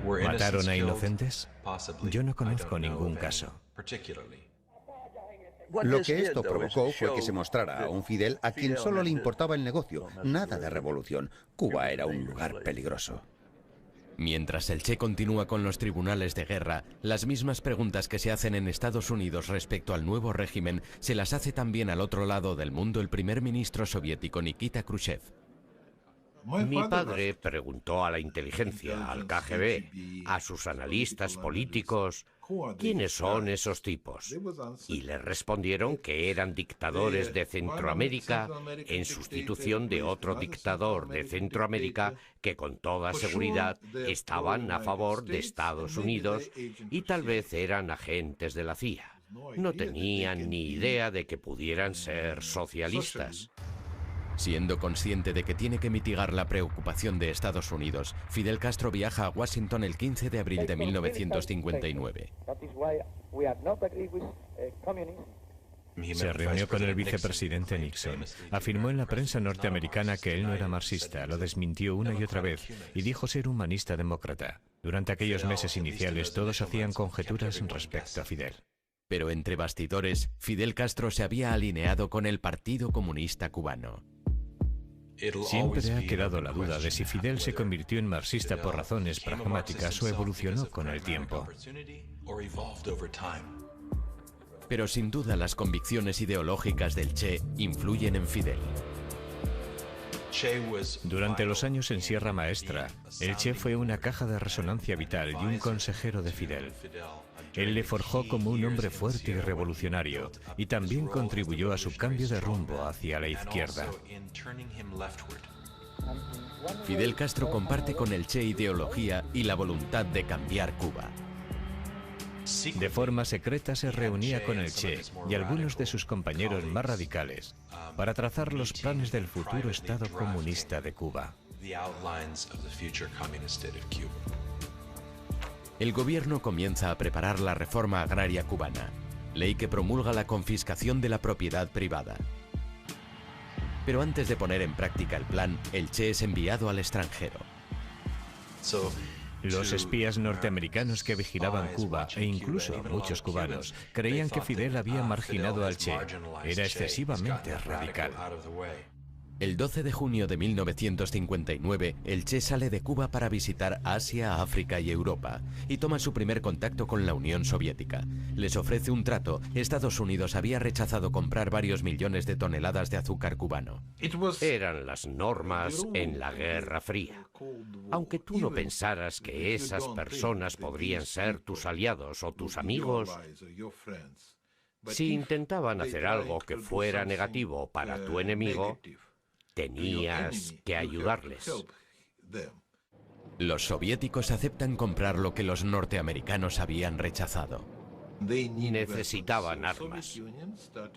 ¿Mataron a inocentes? Yo no conozco ningún caso. Lo que esto provocó fue que se mostrara a un Fidel a quien solo le importaba el negocio, nada de revolución. Cuba era un lugar peligroso. Mientras el Che continúa con los tribunales de guerra, las mismas preguntas que se hacen en Estados Unidos respecto al nuevo régimen se las hace también al otro lado del mundo el primer ministro soviético Nikita Khrushchev. Mi padre preguntó a la inteligencia, al KGB, a sus analistas políticos, ¿quiénes son esos tipos? Y le respondieron que eran dictadores de Centroamérica en sustitución de otro dictador de Centroamérica que con toda seguridad estaban a favor de Estados Unidos y tal vez eran agentes de la CIA. No tenían ni idea de que pudieran ser socialistas. Siendo consciente de que tiene que mitigar la preocupación de Estados Unidos, Fidel Castro viaja a Washington el 15 de abril de 1959. Se reunió con el vicepresidente Nixon. Afirmó en la prensa norteamericana que él no era marxista, lo desmintió una y otra vez y dijo ser humanista demócrata. Durante aquellos meses iniciales todos hacían conjeturas respecto a Fidel. Pero entre bastidores, Fidel Castro se había alineado con el Partido Comunista Cubano. Siempre ha quedado la duda de si Fidel se convirtió en marxista por razones pragmáticas o evolucionó con el tiempo. Pero sin duda las convicciones ideológicas del Che influyen en Fidel. Durante los años en Sierra Maestra, el Che fue una caja de resonancia vital y un consejero de Fidel. Él le forjó como un hombre fuerte y revolucionario, y también contribuyó a su cambio de rumbo hacia la izquierda. Fidel Castro comparte con el Che ideología y la voluntad de cambiar Cuba. De forma secreta se reunía con el Che y algunos de sus compañeros más radicales para trazar los planes del futuro Estado comunista de Cuba. El gobierno comienza a preparar la reforma agraria cubana, ley que promulga la confiscación de la propiedad privada. Pero antes de poner en práctica el plan, el Che es enviado al extranjero. Los espías norteamericanos que vigilaban Cuba, e incluso muchos cubanos, creían que Fidel había marginado al Che. Era excesivamente radical. El 12 de junio de 1959, el Che sale de Cuba para visitar Asia, África y Europa, y toma su primer contacto con la Unión Soviética. Les ofrece un trato. Estados Unidos había rechazado comprar varios millones de toneladas de azúcar cubano. Eran las normas en la Guerra Fría. Aunque tú no pensaras que esas personas podrían ser tus aliados o tus amigos, si intentaban hacer algo que fuera negativo para tu enemigo, tenías que ayudarles. Los soviéticos aceptan comprar lo que los norteamericanos habían rechazado. Necesitaban armas.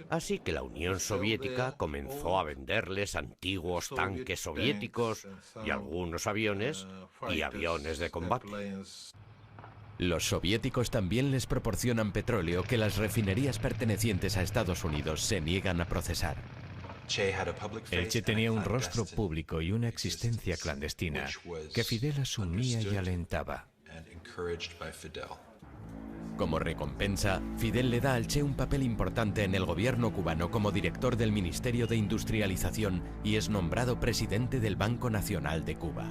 Así que la Unión Soviética comenzó a venderles antiguos tanques soviéticos y algunos aviones y aviones de combate. Los soviéticos también les proporcionan petróleo que las refinerías pertenecientes a Estados Unidos se niegan a procesar. El Che tenía un rostro público y una existencia clandestina que Fidel asumía y alentaba. Como recompensa, Fidel le da al Che un papel importante en el gobierno cubano como director del Ministerio de Industrialización y es nombrado presidente del Banco Nacional de Cuba.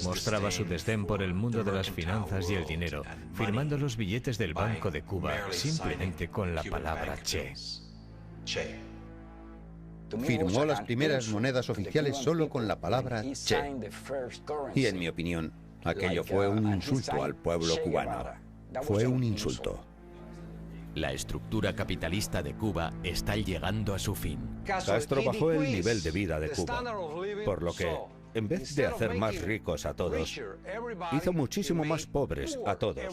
Mostraba su desdén por el mundo de las finanzas y el dinero, firmando los billetes del Banco de Cuba simplemente con la palabra Che. Firmó las primeras monedas oficiales solo con la palabra Che. Y en mi opinión, aquello fue un insulto al pueblo cubano. Fue un insulto. La estructura capitalista de Cuba está llegando a su fin. Castro bajó el nivel de vida de Cuba, por lo que, en vez de hacer más ricos a todos, hizo muchísimo más pobres a todos.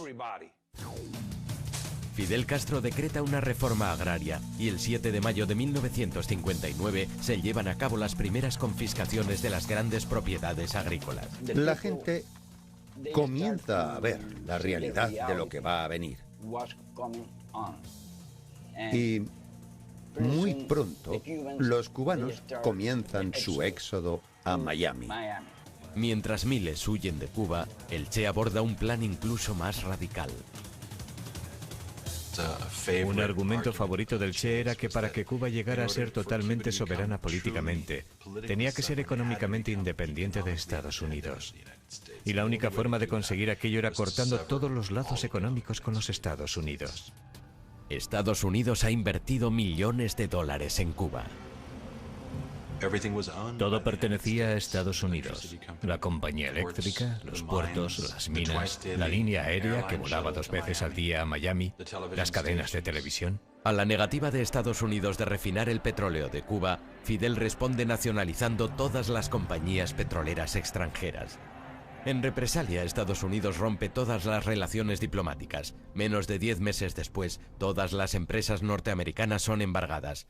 Fidel Castro decreta una reforma agraria y el 7 de mayo de 1959 se llevan a cabo las primeras confiscaciones de las grandes propiedades agrícolas. La gente comienza a ver la realidad de lo que va a venir. Y muy pronto los cubanos comienzan su éxodo a Miami. Mientras miles huyen de Cuba, el Che aborda un plan incluso más radical. Un argumento favorito del Che era que para que Cuba llegara a ser totalmente soberana políticamente, tenía que ser económicamente independiente de Estados Unidos. Y la única forma de conseguir aquello era cortando todos los lazos económicos con los Estados Unidos. Estados Unidos ha invertido millones de dólares en Cuba. Todo pertenecía a Estados Unidos. La compañía eléctrica, los puertos, las minas, la línea aérea que volaba 2 veces al día a Miami, las cadenas de televisión. A la negativa de Estados Unidos de refinar el petróleo de Cuba, Fidel responde nacionalizando todas las compañías petroleras extranjeras. En represalia, Estados Unidos rompe todas las relaciones diplomáticas. Menos de 10 meses después, todas las empresas norteamericanas son embargadas.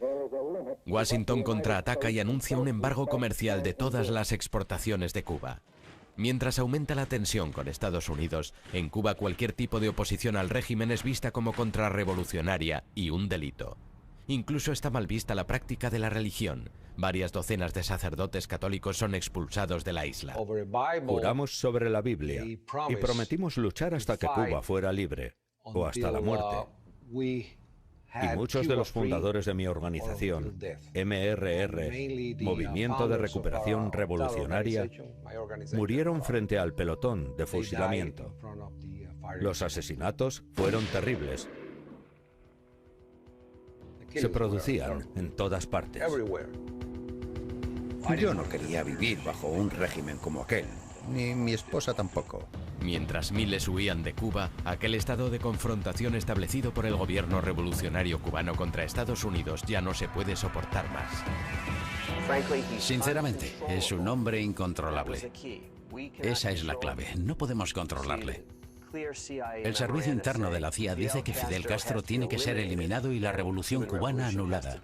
Washington contraataca y anuncia un embargo comercial de todas las exportaciones de Cuba. Mientras aumenta la tensión con Estados Unidos, en Cuba cualquier tipo de oposición al régimen es vista como contrarrevolucionaria y un delito. Incluso está mal vista la práctica de la religión. Varias docenas de sacerdotes católicos son expulsados de la isla. Juramos sobre la Biblia y prometimos luchar hasta que Cuba fuera libre, o hasta la muerte. Y muchos de los fundadores de mi organización, MRR, Movimiento de Recuperación Revolucionaria, murieron frente al pelotón de fusilamiento. Los asesinatos fueron terribles. Se producían en todas partes. Yo no quería vivir bajo un régimen como aquel, ni mi esposa tampoco. Mientras miles huían de Cuba, aquel estado de confrontación establecido por el gobierno revolucionario cubano contra Estados Unidos ya no se puede soportar más. Sinceramente, es un hombre incontrolable. Esa es la clave, no podemos controlarle. El servicio interno de la CIA dice que Fidel Castro tiene que ser eliminado y la revolución cubana anulada.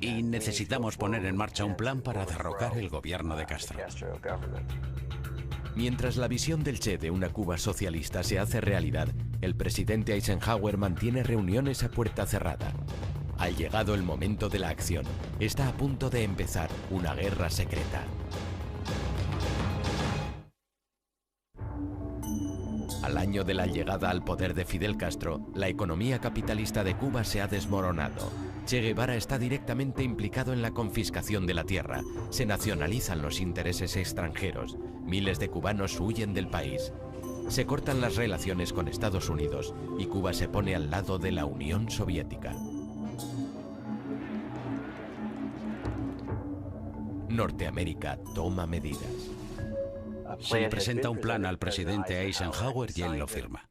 Y necesitamos poner en marcha un plan para derrocar el gobierno de Castro. Mientras la visión del Che de una Cuba socialista se hace realidad, el presidente Eisenhower mantiene reuniones a puerta cerrada. Ha llegado el momento de la acción. Está a punto de empezar una guerra secreta. Al año de la llegada al poder de Fidel Castro, la economía capitalista de Cuba se ha desmoronado. Che Guevara está directamente implicado en la confiscación de la tierra. Se nacionalizan los intereses extranjeros. Miles de cubanos huyen del país. Se cortan las relaciones con Estados Unidos y Cuba se pone al lado de la Unión Soviética. Norteamérica toma medidas. Se le presenta un plan al presidente Eisenhower y él lo firma.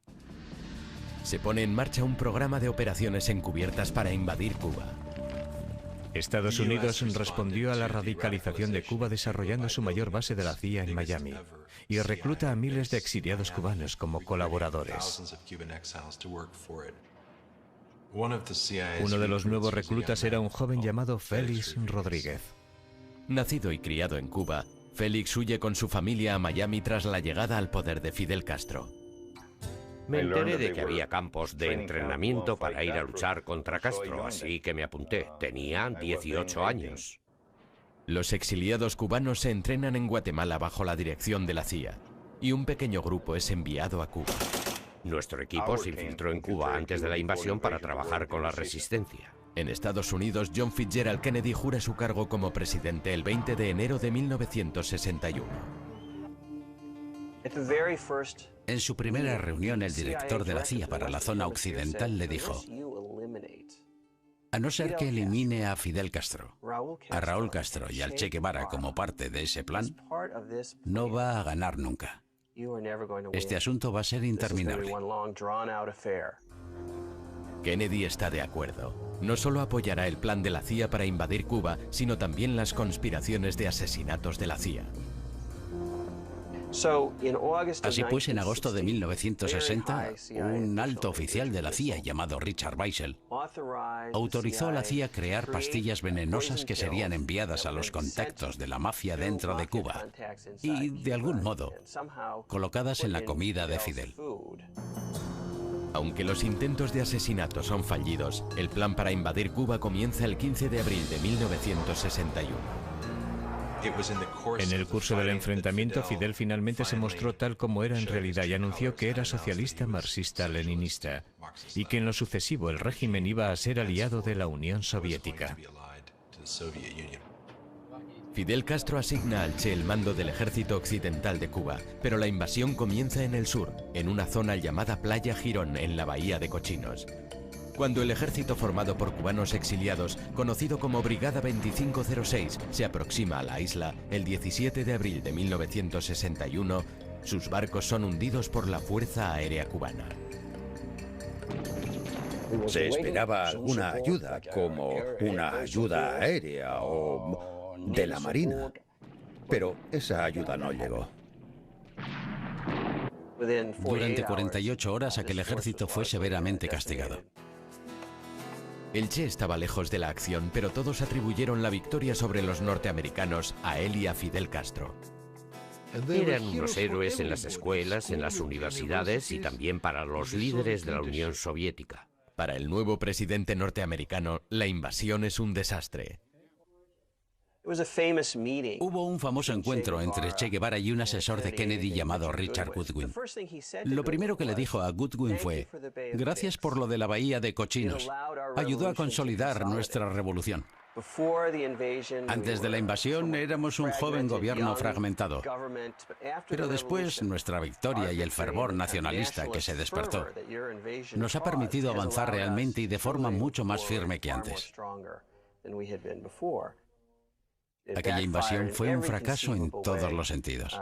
Se pone en marcha un programa de operaciones encubiertas para invadir Cuba. Estados Unidos respondió a la radicalización de Cuba desarrollando su mayor base de la CIA en Miami y recluta a miles de exiliados cubanos como colaboradores. Uno de los nuevos reclutas era un joven llamado Félix Rodríguez. Nacido y criado en Cuba, Félix huye con su familia a Miami tras la llegada al poder de Fidel Castro. Me enteré de que había campos de entrenamiento para ir a luchar contra Castro, así que me apunté. Tenía 18 años. Los exiliados cubanos se entrenan en Guatemala bajo la dirección de la CIA, y un pequeño grupo es enviado a Cuba. Nuestro equipo se infiltró en Cuba antes de la invasión para trabajar con la resistencia. En Estados Unidos, John Fitzgerald Kennedy jura su cargo como presidente el 20 de enero de 1961. En su primera reunión, el director de la CIA para la zona occidental le dijo: a no ser que elimine a Fidel Castro, a Raúl Castro y al Che Guevara como parte de ese plan, no va a ganar nunca. Este asunto va a ser interminable. Kennedy está de acuerdo. No solo apoyará el plan de la CIA para invadir Cuba, sino también las conspiraciones de asesinatos de la CIA. Así pues, en agosto de 1960, un alto oficial de la CIA llamado Richard Weissel autorizó a la CIA crear pastillas venenosas que serían enviadas a los contactos de la mafia dentro de Cuba y, de algún modo, colocadas en la comida de Fidel. Aunque los intentos de asesinato son fallidos, el plan para invadir Cuba comienza el 15 de abril de 1961. En el curso del enfrentamiento, Fidel finalmente se mostró tal como era en realidad y anunció que era socialista marxista-leninista y que en lo sucesivo el régimen iba a ser aliado de la Unión Soviética. Fidel Castro asigna al Che el mando del ejército occidental de Cuba, pero la invasión comienza en el sur, en una zona llamada Playa Girón, en la bahía de Cochinos. Cuando el ejército formado por cubanos exiliados, conocido como Brigada 2506, se aproxima a la isla el 17 de abril de 1961, sus barcos son hundidos por la Fuerza Aérea Cubana. Se esperaba alguna ayuda, como una ayuda aérea o de la Marina, pero esa ayuda no llegó. Durante 48 horas aquel ejército fue severamente castigado. El Che estaba lejos de la acción, pero todos atribuyeron la victoria sobre los norteamericanos a él y a Fidel Castro. Eran unos héroes en las escuelas, en las universidades y también para los líderes de la Unión Soviética. Para el nuevo presidente norteamericano, la invasión es un desastre. Hubo un famoso encuentro entre Che Guevara y un asesor de Kennedy llamado Richard Goodwin. Lo primero que le dijo a Goodwin fue: gracias por lo de la bahía de Cochinos. Ayudó a consolidar nuestra revolución. Antes de la invasión éramos un joven gobierno fragmentado, pero después nuestra victoria y el fervor nacionalista que se despertó nos ha permitido avanzar realmente y de forma mucho más firme que antes. Aquella invasión fue un fracaso en todos los sentidos.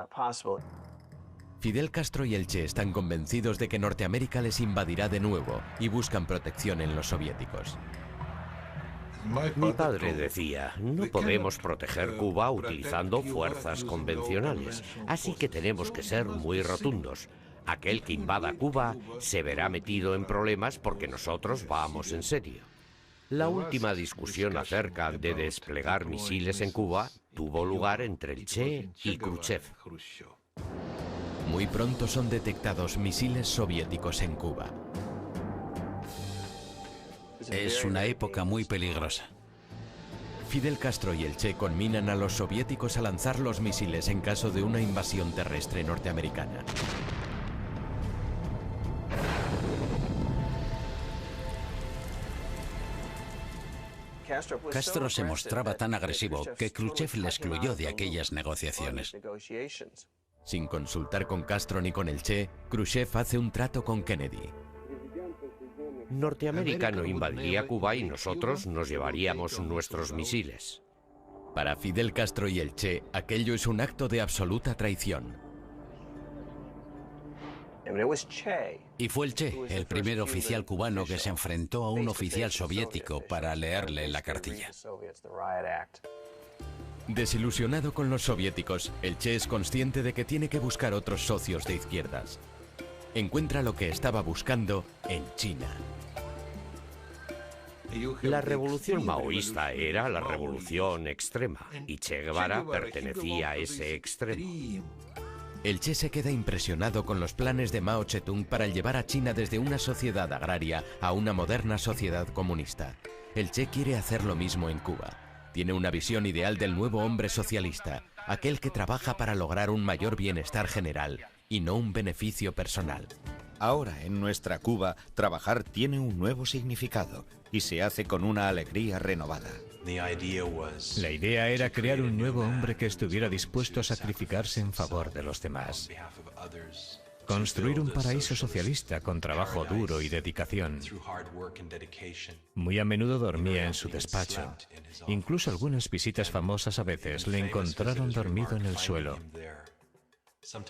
Fidel Castro y el Che están convencidos de que Norteamérica les invadirá de nuevo y buscan protección en los soviéticos. Mi padre decía, no podemos proteger Cuba utilizando fuerzas convencionales, así que tenemos que ser muy rotundos. Aquel que invada Cuba se verá metido en problemas porque nosotros vamos en serio. La última discusión acerca de desplegar misiles en Cuba tuvo lugar entre el Che y Khrushchev. Muy pronto son detectados misiles soviéticos en Cuba. Es una época muy peligrosa. Fidel Castro y el Che conminan a los soviéticos a lanzar los misiles en caso de una invasión terrestre norteamericana. Castro se mostraba tan agresivo que Khrushchev le excluyó de aquellas negociaciones. Sin consultar con Castro ni con el Che, Khrushchev hace un trato con Kennedy. Norteamérica no invadiría Cuba y nosotros nos llevaríamos nuestros misiles. Para Fidel Castro y el Che, aquello es un acto de absoluta traición. Y fue el Che, el primer oficial cubano que se enfrentó a un oficial soviético para leerle la cartilla. Desilusionado con los soviéticos, el Che es consciente de que tiene que buscar otros socios de izquierdas. Encuentra lo que estaba buscando en China. La revolución maoísta era la revolución extrema y Che Guevara pertenecía a ese extremo. El Che se queda impresionado con los planes de Mao Zedong para llevar a China desde una sociedad agraria a una moderna sociedad comunista. El Che quiere hacer lo mismo en Cuba. Tiene una visión ideal del nuevo hombre socialista, aquel que trabaja para lograr un mayor bienestar general y no un beneficio personal. Ahora, en nuestra Cuba, trabajar tiene un nuevo significado y se hace con una alegría renovada. La idea era crear un nuevo hombre que estuviera dispuesto a sacrificarse en favor de los demás. Construir un paraíso socialista con trabajo duro y dedicación. Muy a menudo dormía en su despacho. Incluso algunas visitas famosas a veces le encontraron dormido en el suelo.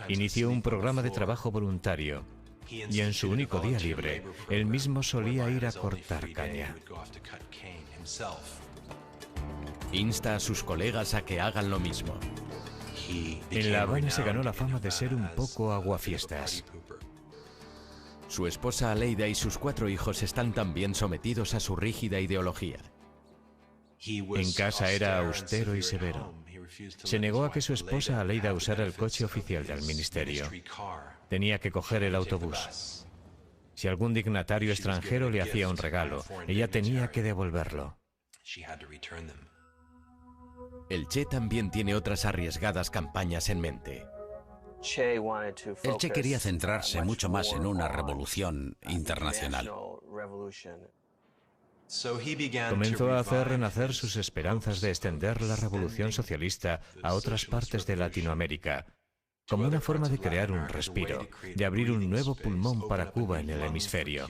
Inició un programa de trabajo voluntario y en su único día libre, él mismo solía ir a cortar caña. Insta a sus colegas a que hagan lo mismo. En La Habana se ganó la fama de ser un poco aguafiestas. Su esposa Aleida y sus 4 hijos están también sometidos a su rígida ideología. En casa era austero y severo. Se negó a que su esposa Aleida usara el coche oficial del ministerio. Tenía que coger el autobús. Si algún dignatario extranjero le hacía un regalo, ella tenía que devolverlo. El Che también tiene otras arriesgadas campañas en mente. El Che quería centrarse mucho más en una revolución internacional. Comenzó a hacer renacer sus esperanzas de extender la revolución socialista a otras partes de Latinoamérica, como una forma de crear un respiro, de abrir un nuevo pulmón para Cuba en el hemisferio.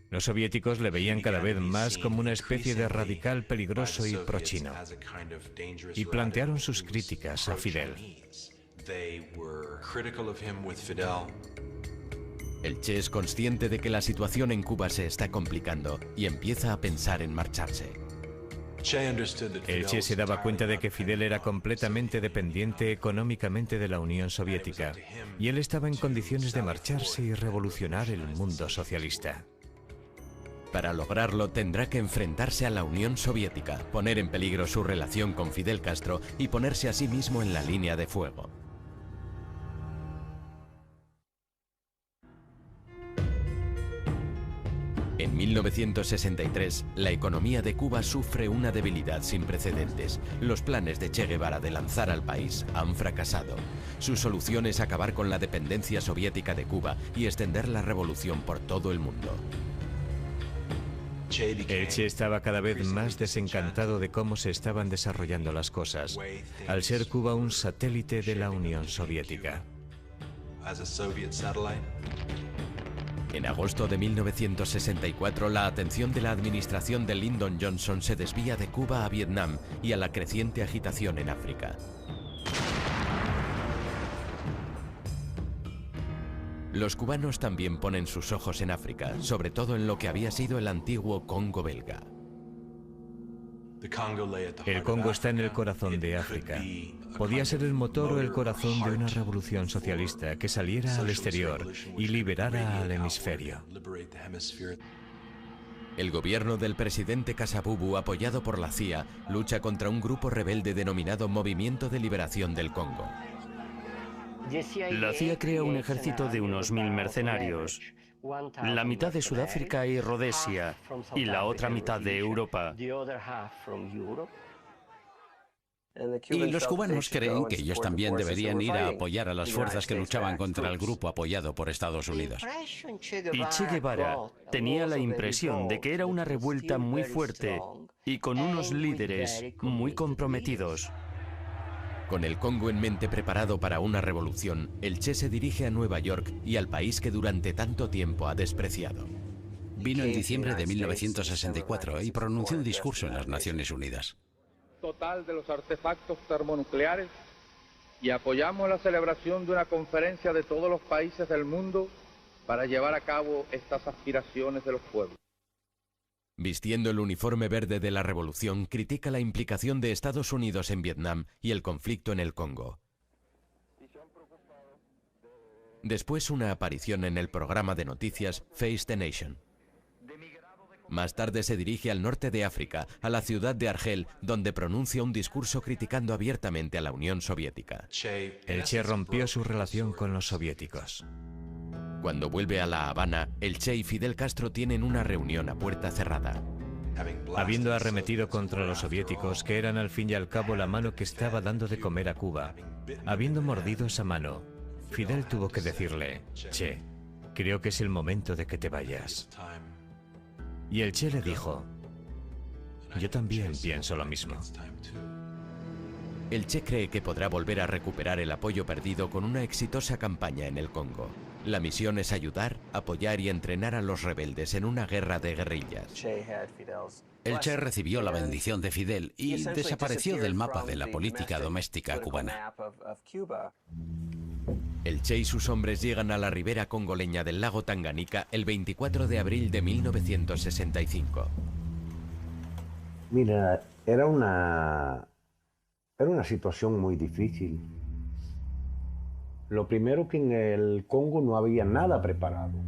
Los soviéticos le veían cada vez más como una especie de radical peligroso y prochino, y plantearon sus críticas a Fidel. El Che es consciente de que la situación en Cuba se está complicando y empieza a pensar en marcharse. El Che se daba cuenta de que Fidel era completamente dependiente económicamente de la Unión Soviética, y él estaba en condiciones de marcharse y revolucionar el mundo socialista. Para lograrlo tendrá que enfrentarse a la Unión Soviética, poner en peligro su relación con Fidel Castro y ponerse a sí mismo en la línea de fuego. En 1963, la economía de Cuba sufre una debilidad sin precedentes. Los planes de Che Guevara de lanzar al país han fracasado. Su solución es acabar con la dependencia soviética de Cuba y extender la revolución por todo el mundo. El Che estaba cada vez más desencantado de cómo se estaban desarrollando las cosas, al ser Cuba un satélite de la Unión Soviética. En agosto de 1964, la atención de la administración de Lyndon Johnson se desvía de Cuba a Vietnam y a la creciente agitación en África. Los cubanos también ponen sus ojos en África, sobre todo en lo que había sido el antiguo Congo belga. El Congo está en el corazón de África. Podía ser el motor o el corazón de una revolución socialista que saliera al exterior y liberara al hemisferio. El gobierno del presidente Kasavubu, apoyado por la CIA, lucha contra un grupo rebelde denominado Movimiento de Liberación del Congo. La CIA crea un ejército de unos 1000 mercenarios, la mitad de Sudáfrica y Rodesia, y la otra mitad de Europa. Y los cubanos creen que ellos también deberían ir a apoyar a las fuerzas que luchaban contra el grupo apoyado por Estados Unidos. Y Che Guevara tenía la impresión de que era una revuelta muy fuerte y con unos líderes muy comprometidos. Con el Congo en mente preparado para una revolución, el Che se dirige a Nueva York y al país que durante tanto tiempo ha despreciado. Vino en diciembre de 1964 y pronunció un discurso en las Naciones Unidas. Total de los artefactos termonucleares y apoyamos la celebración de una conferencia de todos los países del mundo para llevar a cabo estas aspiraciones de los pueblos. Vistiendo el uniforme verde de la revolución, critica la implicación de Estados Unidos en Vietnam y el conflicto en el Congo. Después una aparición en el programa de noticias Face the Nation. Más tarde se dirige al norte de África, a la ciudad de Argel, donde pronuncia un discurso criticando abiertamente a la Unión Soviética. El Che rompió su relación con los soviéticos. Cuando vuelve a La Habana, el Che y Fidel Castro tienen una reunión a puerta cerrada. Habiendo arremetido contra los soviéticos, que eran al fin y al cabo la mano que estaba dando de comer a Cuba, habiendo mordido esa mano, Fidel tuvo que decirle: Che, creo que es el momento de que te vayas. Y el Che le dijo: yo también pienso lo mismo. El Che cree que podrá volver a recuperar el apoyo perdido con una exitosa campaña en el Congo. La misión es ayudar, apoyar y entrenar a los rebeldes en una guerra de guerrillas. El Che recibió la bendición de Fidel y desapareció del mapa de la política doméstica cubana. El Che y sus hombres llegan a la ribera congoleña del lago Tanganica el 24 de abril de 1965. Mira, era una situación muy difícil. Lo primero que en el Congo no había nada preparado.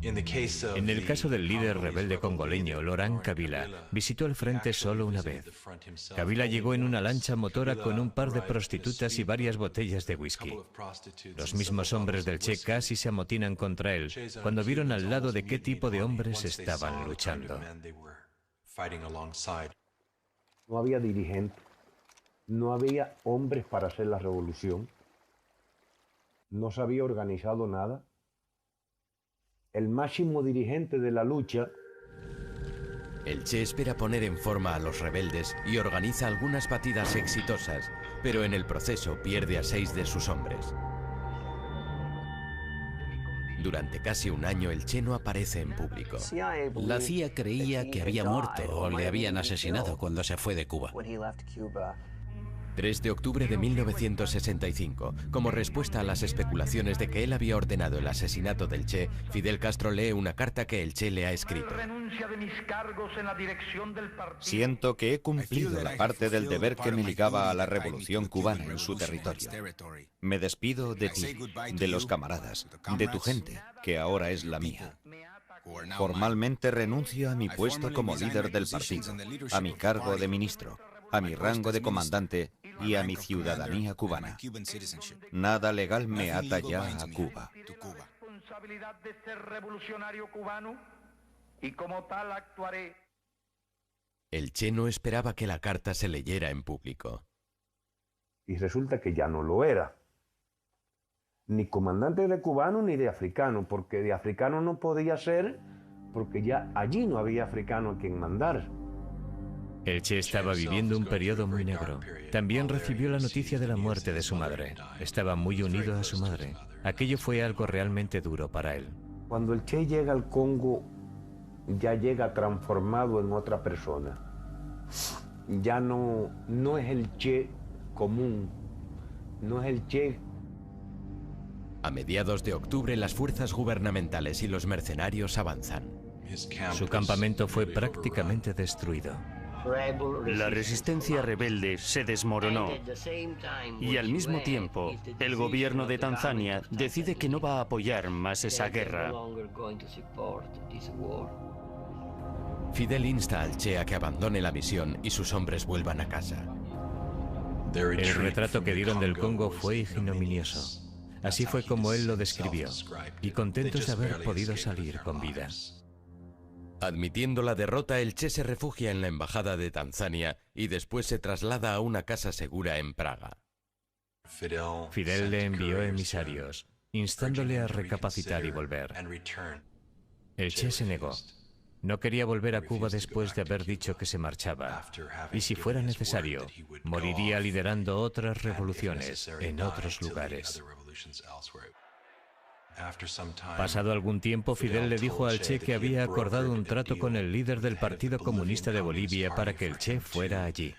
En el caso del líder rebelde congoleño, Laurent Kabila, visitó el frente solo una vez. Kabila llegó en una lancha motora con un par de prostitutas y varias botellas de whisky. Los mismos hombres del Che casi se amotinan contra él cuando vieron al lado de qué tipo de hombres estaban luchando. No había dirigentes, no había hombres para hacer la revolución, no se había organizado nada. El máximo dirigente de la lucha. El Che espera poner en forma a los rebeldes y organiza algunas batidas exitosas, pero en el proceso pierde a 6 de sus hombres. Durante casi un año el Che no aparece en público. La CIA creía que había muerto o le habían asesinado cuando se fue de Cuba. 3 de octubre de 1965. Como respuesta a las especulaciones de que él había ordenado el asesinato del Che, Fidel Castro lee una carta que el Che le ha escrito. Siento que he cumplido la parte del deber que me ligaba a la revolución cubana en su territorio. Me despido de ti, de los camaradas, de tu gente, que ahora es la mía. Formalmente renuncio a mi puesto como líder del partido, a mi cargo de ministro, a mi rango de comandante y a mi ciudadanía cubana. Nada legal me ata ya a Cuba. El Che no esperaba que la carta se leyera en público. Y resulta que ya no lo era. Ni comandante de cubano ni de africano, porque de africano no podía ser, porque ya allí no había africano a quien mandar. El Che estaba viviendo un periodo muy negro. También recibió la noticia de la muerte de su madre. Estaba muy unido a su madre. Aquello fue algo realmente duro para él. Cuando el Che llega al Congo, ya llega transformado en otra persona. Ya no es el Che común, no es el Che. A mediados de octubre, las fuerzas gubernamentales y los mercenarios avanzan. Su campamento fue prácticamente destruido. La resistencia rebelde se desmoronó y al mismo tiempo el gobierno de Tanzania decide que no va a apoyar más esa guerra. Fidel insta al Che a que abandone la misión y sus hombres vuelvan a casa. El retrato que dieron del Congo fue ignominioso. Así fue como él lo describió, y contentos de haber podido salir con vida. Admitiendo la derrota, el Che se refugia en la embajada de Tanzania y después se traslada a una casa segura en Praga. Fidel le envió emisarios, instándole a recapacitar y volver. El Che se negó. No quería volver a Cuba después de haber dicho que se marchaba. Y si fuera necesario, moriría liderando otras revoluciones en otros lugares. Pasado algún tiempo, Fidel le dijo al Che que había acordado un trato con el líder del Partido Comunista de Bolivia para que el Che fuera allí.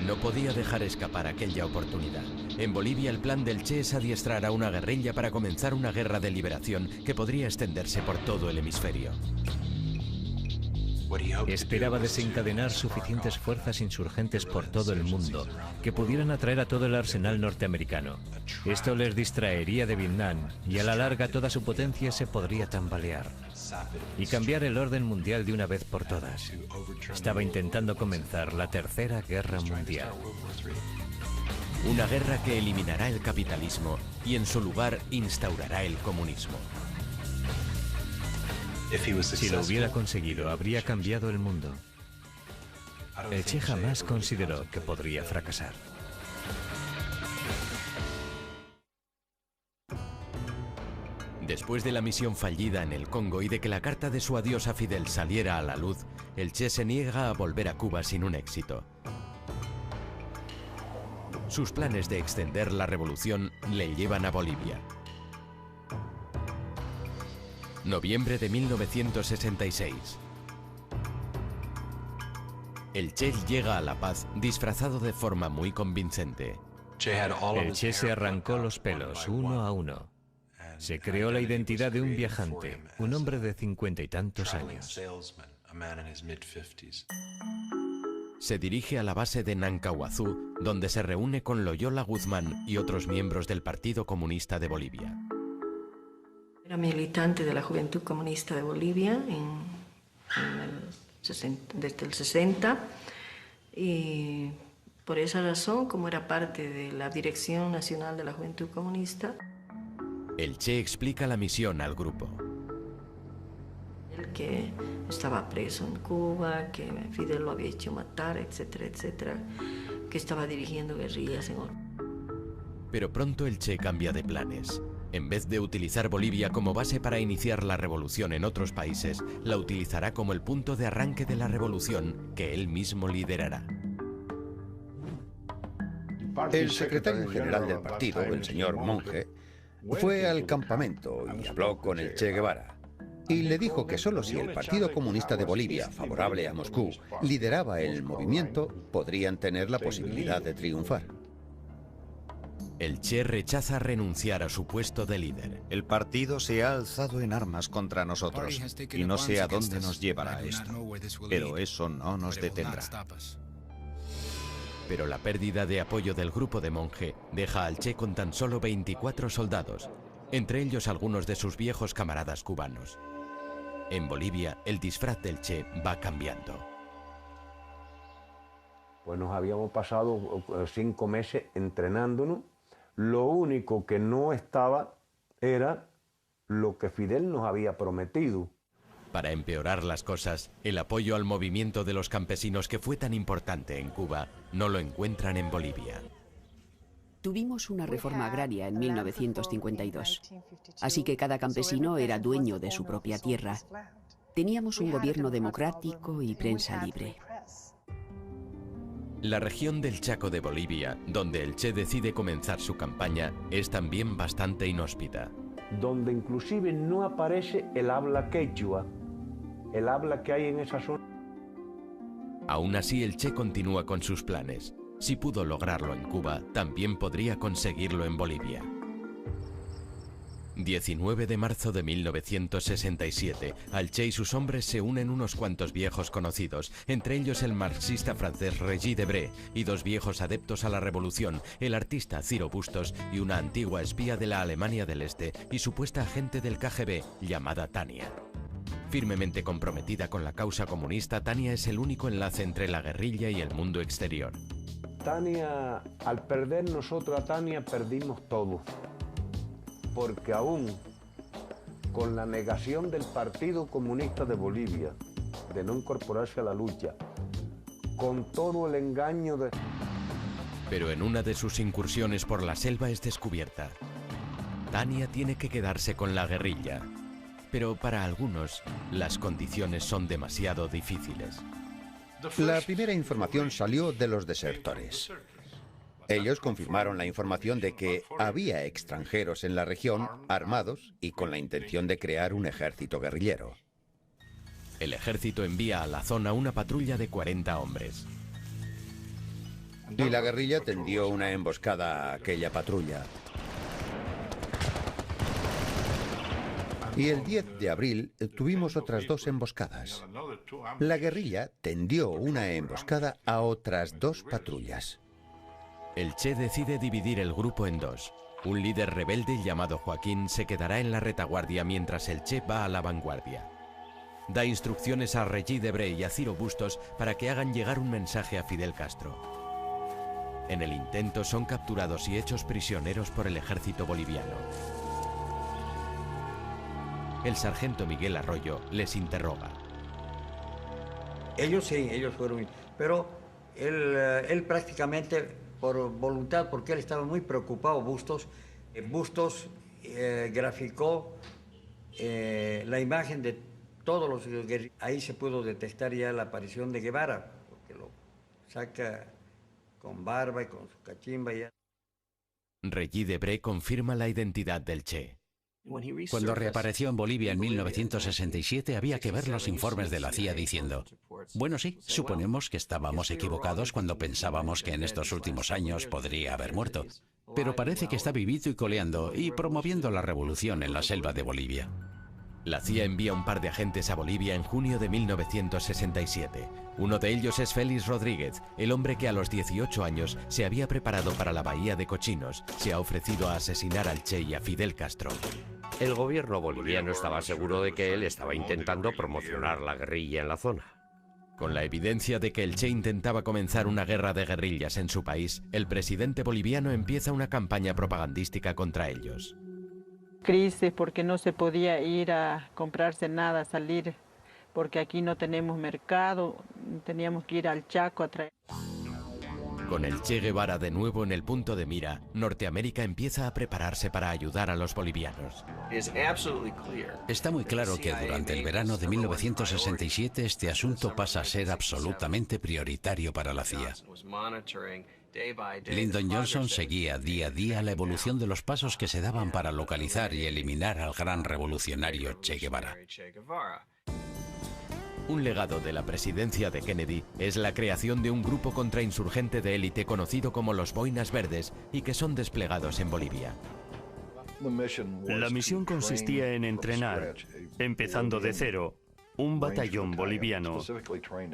No podía dejar escapar aquella oportunidad. En Bolivia, el plan del Che es adiestrar a una guerrilla para comenzar una guerra de liberación que podría extenderse por todo el hemisferio. Esperaba desencadenar suficientes fuerzas insurgentes por todo el mundo que pudieran atraer a todo el arsenal norteamericano. Esto les distraería de Vietnam y a la larga toda su potencia se podría tambalear y cambiar el orden mundial de una vez por todas. Estaba intentando comenzar la Tercera Guerra Mundial. Una guerra que eliminará el capitalismo y en su lugar instaurará el comunismo. Si lo hubiera conseguido, habría cambiado el mundo. El Che jamás consideró que podría fracasar. Después de la misión fallida en el Congo y de que la carta de su adiós a Fidel saliera a la luz, el Che se niega a volver a Cuba sin un éxito. Sus planes de extender la revolución le llevan a Bolivia. Noviembre de 1966. El Che llega a La Paz disfrazado de forma muy convincente. El Che se arrancó los pelos uno a uno. Se creó la identidad de un viajante, un hombre de 50 y tantos años. Se dirige a la base de Nancahuazú, donde se reúne con Loyola Guzmán y otros miembros del Partido Comunista de Bolivia. Era militante de la Juventud Comunista de Bolivia desde el 60 y por esa razón, como era parte de la Dirección Nacional de la Juventud Comunista, el Che explica la misión al grupo. Fidel que estaba preso en Cuba, que Fidel lo había hecho matar, etcétera, etcétera, que estaba dirigiendo guerrillas Pero pronto el Che cambia de planes. En vez de utilizar Bolivia como base para iniciar la revolución en otros países, la utilizará como el punto de arranque de la revolución que él mismo liderará. El secretario general del partido, el señor Monge, fue al campamento y habló con el Che Guevara. Y le dijo que solo si el Partido Comunista de Bolivia, favorable a Moscú, lideraba el movimiento, podrían tener la posibilidad de triunfar. El Che rechaza renunciar a su puesto de líder. El partido se ha alzado en armas contra nosotros y no sé a dónde nos llevará esto, pero eso no nos detendrá. Pero la pérdida de apoyo del grupo de Monge deja al Che con tan solo 24 soldados, entre ellos algunos de sus viejos camaradas cubanos. En Bolivia, el disfraz del Che va cambiando. Pues nos habíamos pasado 5 meses entrenándonos. Lo único que no estaba era lo que Fidel nos había prometido. Para empeorar las cosas, el apoyo al movimiento de los campesinos que fue tan importante en Cuba no lo encuentran en Bolivia. Tuvimos una reforma agraria en 1952, así que cada campesino era dueño de su propia tierra. Teníamos un gobierno democrático y prensa libre. La región del Chaco de Bolivia, donde el Che decide comenzar su campaña, es también bastante inhóspita. Donde inclusive no aparece el habla quechua, el habla que hay en esa zona. Aún así, el Che continúa con sus planes. Si pudo lograrlo en Cuba, también podría conseguirlo en Bolivia. 19 de marzo de 1967, al Che y sus hombres se unen unos cuantos viejos conocidos, entre ellos el marxista francés Regis Debray y 2 viejos adeptos a la revolución, el artista Ciro Bustos y una antigua espía de la Alemania del Este y supuesta agente del KGB llamada Tania. Firmemente comprometida con la causa comunista, Tania es el único enlace entre la guerrilla y el mundo exterior. Tania, al perder nosotros a Tania, perdimos todo. Porque aún con la negación del Partido Comunista de Bolivia de no incorporarse a la lucha, con todo el engaño de... Pero en una de sus incursiones por la selva es descubierta. Tania tiene que quedarse con la guerrilla, pero para algunos las condiciones son demasiado difíciles. La primera información salió de los desertores. Ellos confirmaron la información de que había extranjeros en la región armados y con la intención de crear un ejército guerrillero. El ejército envía a la zona una patrulla de 40 hombres. Y la guerrilla tendió una emboscada a aquella patrulla. Y el 10 de abril tuvimos otras 2 emboscadas. La guerrilla tendió una emboscada a otras 2 patrullas. El Che decide dividir el grupo en 2. Un líder rebelde llamado Joaquín se quedará en la retaguardia mientras el Che va a la vanguardia. Da instrucciones a Regis Debray y a Ciro Bustos para que hagan llegar un mensaje a Fidel Castro. En el intento son capturados y hechos prisioneros por el ejército boliviano. El sargento Miguel Arroyo les interroga. Ellos sí, ellos fueron, pero él prácticamente por voluntad, porque él estaba muy preocupado, Bustos graficó la imagen de todos los guerrilleros. Ahí se pudo detectar ya la aparición de Guevara, porque lo saca con barba y con su cachimba. Ya. Regis Debray confirma la identidad del Che. Cuando reapareció en Bolivia en 1967 había que ver los informes de la CIA diciendo: bueno, sí, suponemos que estábamos equivocados cuando pensábamos que en estos últimos años podría haber muerto, pero parece que está vivito y coleando y promoviendo la revolución en la selva de Bolivia. La CIA envía un par de agentes a Bolivia en junio de 1967. Uno de ellos es Félix Rodríguez, el hombre que a los 18 años se había preparado para la Bahía de Cochinos. Se ha ofrecido a asesinar al Che y a Fidel Castro. El gobierno boliviano estaba seguro de que él estaba intentando promocionar la guerrilla en la zona. Con la evidencia de que el Che intentaba comenzar una guerra de guerrillas en su país, el presidente boliviano empieza una campaña propagandística contra ellos. Crisis porque no se podía ir a comprarse nada, salir porque aquí no tenemos mercado, teníamos que ir al Chaco a traer. Con el Che Guevara de nuevo en el punto de mira, Norteamérica empieza a prepararse para ayudar a los bolivianos. Está muy claro que durante el verano de 1967 este asunto pasa a ser absolutamente prioritario para la CIA. Lyndon Johnson seguía día a día la evolución de los pasos que se daban para localizar y eliminar al gran revolucionario Che Guevara. Un legado de la presidencia de Kennedy es la creación de un grupo contrainsurgente de élite conocido como los Boinas Verdes y que son desplegados en Bolivia. La misión consistía en entrenar, empezando de cero, un batallón boliviano,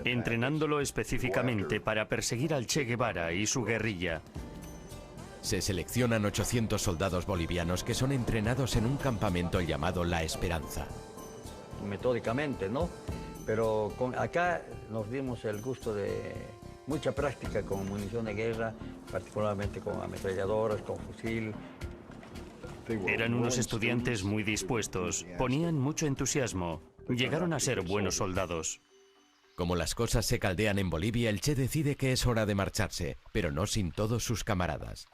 entrenándolo específicamente para perseguir al Che Guevara y su guerrilla. Se seleccionan 800 soldados bolivianos que son entrenados en un campamento llamado La Esperanza. Metódicamente, ¿no? Pero acá nos dimos el gusto de mucha práctica con munición de guerra, particularmente con ametralladoras, con fusil. Eran unos estudiantes muy dispuestos, ponían mucho entusiasmo, llegaron a ser buenos soldados. Como las cosas se caldean en Bolivia, el Che decide que es hora de marcharse, pero no sin todos sus camaradas.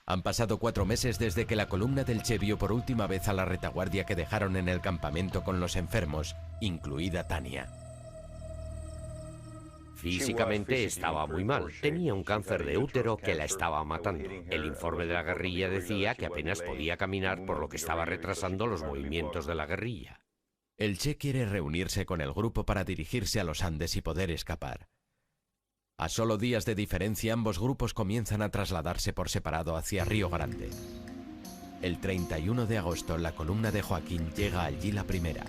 Han pasado 4 meses desde que la columna del Che vio por última vez a la retaguardia que dejaron en el campamento con los enfermos, incluida Tania. Físicamente estaba muy mal. Tenía un cáncer de útero que la estaba matando. El informe de la guerrilla decía que apenas podía caminar, por lo que estaba retrasando los movimientos de la guerrilla. El Che quiere reunirse con el grupo para dirigirse a los Andes y poder escapar. A solo días de diferencia, ambos grupos comienzan a trasladarse por separado hacia Río Grande. El 31 de agosto, la columna de Joaquín llega allí la primera.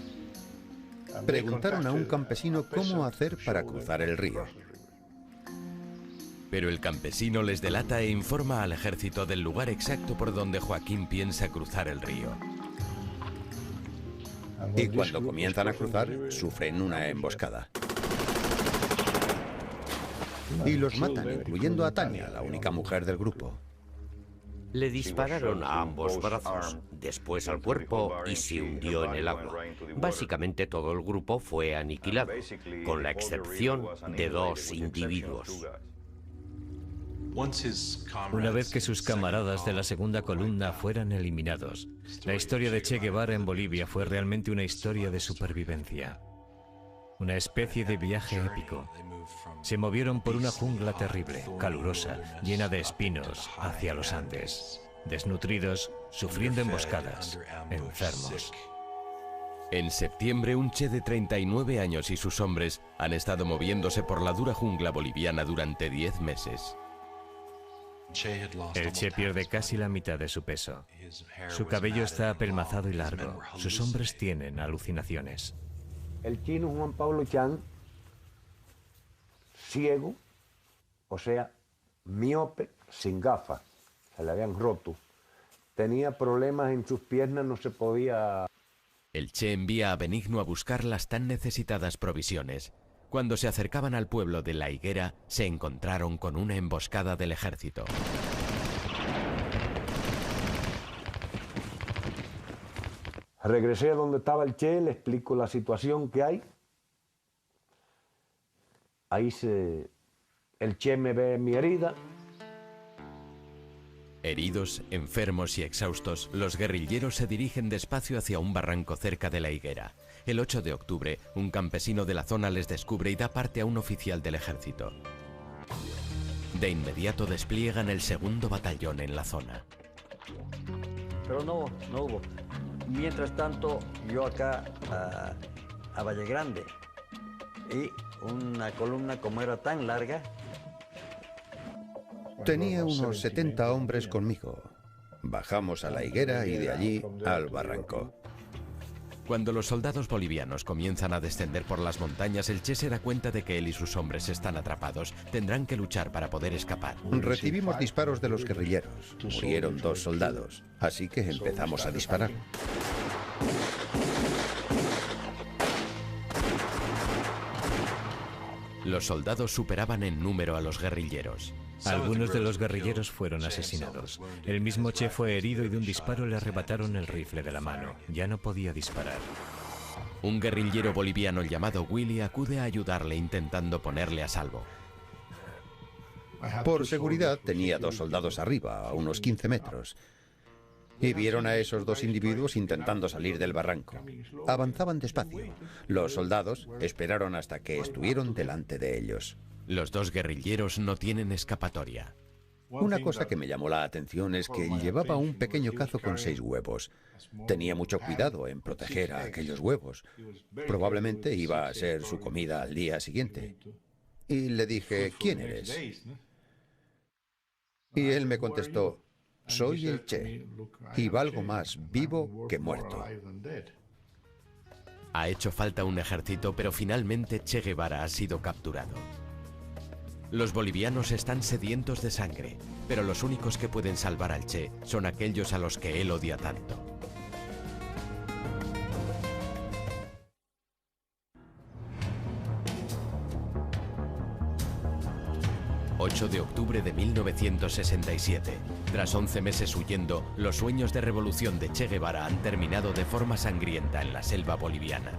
Preguntaron a un campesino cómo hacer para cruzar el río. Pero el campesino les delata e informa al ejército del lugar exacto por donde Joaquín piensa cruzar el río. Y cuando comienzan a cruzar, sufren una emboscada. Y los matan, incluyendo a Tania, la única mujer del grupo. Le dispararon a ambos brazos, después al cuerpo y se hundió en el agua. Básicamente todo el grupo fue aniquilado, con la excepción de 2 individuos. Una vez que sus camaradas de la segunda columna fueran eliminados, la historia de Che Guevara en Bolivia fue realmente una historia de supervivencia. Una especie de viaje épico. Se movieron por una jungla terrible, calurosa, llena de espinos, hacia los Andes. Desnutridos, sufriendo emboscadas, enfermos. En septiembre, un Che de 39 años y sus hombres han estado moviéndose por la dura jungla boliviana durante 10 meses. El Che pierde casi la mitad de su peso. Su cabello está apelmazado y largo. Sus hombres tienen alucinaciones. El chino Juan Pablo Chan, ciego, o sea, miope, sin gafas, se le habían roto. Tenía problemas en sus piernas, no se podía... El Che envía a Benigno a buscar las tan necesitadas provisiones. Cuando se acercaban al pueblo de La Higuera, se encontraron con una emboscada del ejército. Regresé a donde estaba el Che, le explico la situación que hay. Ahí el Che me ve mi herida. Heridos, enfermos y exhaustos, los guerrilleros se dirigen despacio hacia un barranco cerca de La Higuera. El 8 de octubre, un campesino de la zona les descubre y da parte a un oficial del ejército. De inmediato despliegan el 2º batallón en la zona. Pero no hubo. Mientras tanto, yo acá a Valle Grande, y una columna como era tan larga... Tenía unos 70 hombres conmigo. Bajamos a La Higuera y de allí al barranco. Cuando los soldados bolivianos comienzan a descender por las montañas, el Che se da cuenta de que él y sus hombres están atrapados. Tendrán que luchar para poder escapar. Recibimos disparos de los guerrilleros. Murieron 2 soldados, así que empezamos a disparar. Los soldados superaban en número a los guerrilleros. Algunos de los guerrilleros fueron asesinados. El mismo Che fue herido y de un disparo le arrebataron el rifle de la mano. Ya no podía disparar. Un guerrillero boliviano llamado Willy acude a ayudarle intentando ponerle a salvo. Por seguridad tenía 2 soldados arriba, a unos 15 metros. Y vieron a esos 2 individuos intentando salir del barranco. Avanzaban despacio. Los soldados esperaron hasta que estuvieron delante de ellos. Los 2 guerrilleros no tienen escapatoria. Una cosa que me llamó la atención es que llevaba un pequeño cazo con 6 huevos. Tenía mucho cuidado en proteger a aquellos huevos. Probablemente iba a ser su comida al día siguiente. Y le dije, ¿quién eres? Y él me contestó, soy el Che, y valgo más vivo que muerto. Ha hecho falta un ejército, pero finalmente Che Guevara ha sido capturado. Los bolivianos están sedientos de sangre, pero los únicos que pueden salvar al Che son aquellos a los que él odia tanto. ...8 de octubre de 1967... Tras 11 meses huyendo, los sueños de revolución de Che Guevara han terminado de forma sangrienta en la selva boliviana.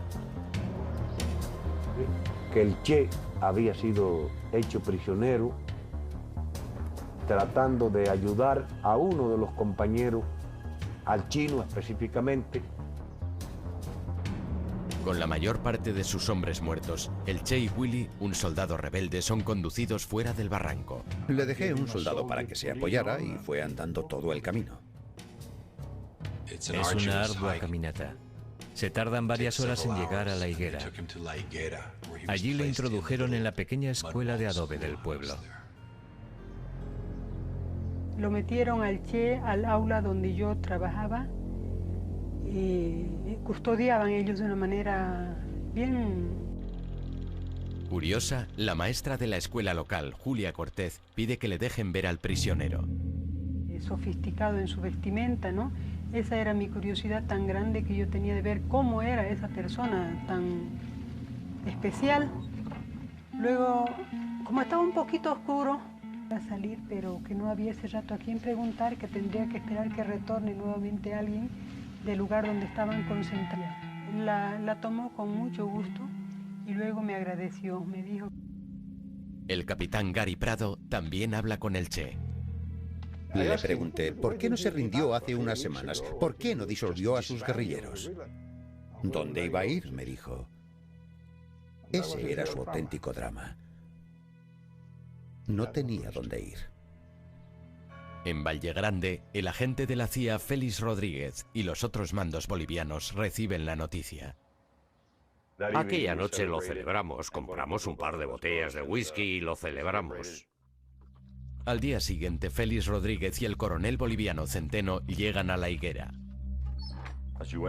Que el Che había sido hecho prisionero tratando de ayudar a uno de los compañeros, al chino específicamente. Con la mayor parte de sus hombres muertos, el Che y Willy, un soldado rebelde, son conducidos fuera del barranco. Le dejé un soldado para que se apoyara y fue andando todo el camino. Es una ardua caminata. Se tardan varias horas en llegar a La Higuera. Allí le introdujeron en la pequeña escuela de adobe del pueblo. Lo metieron al Che al aula donde yo trabajaba. Y custodiaban ellos de una manera bien... Curiosa, la maestra de la escuela local, Julia Cortez, pide que le dejen ver al prisionero. Sofisticado en su vestimenta, ¿no? Esa era mi curiosidad tan grande que yo tenía de ver cómo era esa persona tan especial. Luego, como estaba un poquito oscuro, iba a salir, pero que no había ese rato a quien preguntar, que tendría que esperar que retorne nuevamente alguien del lugar donde estaban concentrados. La tomó con mucho gusto y luego me agradeció, me dijo. El capitán Gary Prado también habla con el Che. Le pregunté, ¿por qué no se rindió hace unas semanas? ¿Por qué no disolvió a sus guerrilleros? ¿Dónde iba a ir?, me dijo. Ese era su auténtico drama. No tenía dónde ir. En Vallegrande, el agente de la CIA Félix Rodríguez y los otros mandos bolivianos reciben la noticia. Aquella noche lo celebramos, compramos un par de botellas de whisky y lo celebramos. Al día siguiente, Félix Rodríguez y el coronel boliviano Centeno llegan a La Higuera.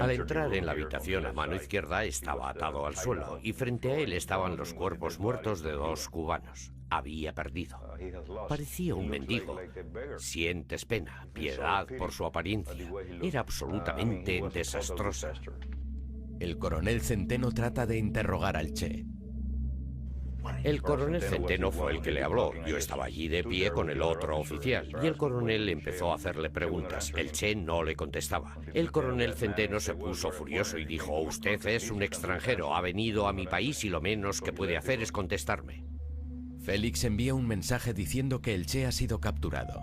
Al entrar en la habitación a mano izquierda estaba atado al suelo y frente a él estaban los cuerpos muertos de 2 cubanos. Había perdido. Parecía un mendigo. Sientes pena, piedad por su apariencia. Era absolutamente desastrosa. El coronel Centeno trata de interrogar al Che. El coronel Centeno fue el que le habló. Yo estaba allí de pie con el otro oficial y el coronel empezó a hacerle preguntas. El Che no le contestaba. El coronel Centeno se puso furioso y dijo: usted es un extranjero, ha venido a mi país y lo menos que puede hacer es contestarme. Félix envía un mensaje diciendo que el Che ha sido capturado.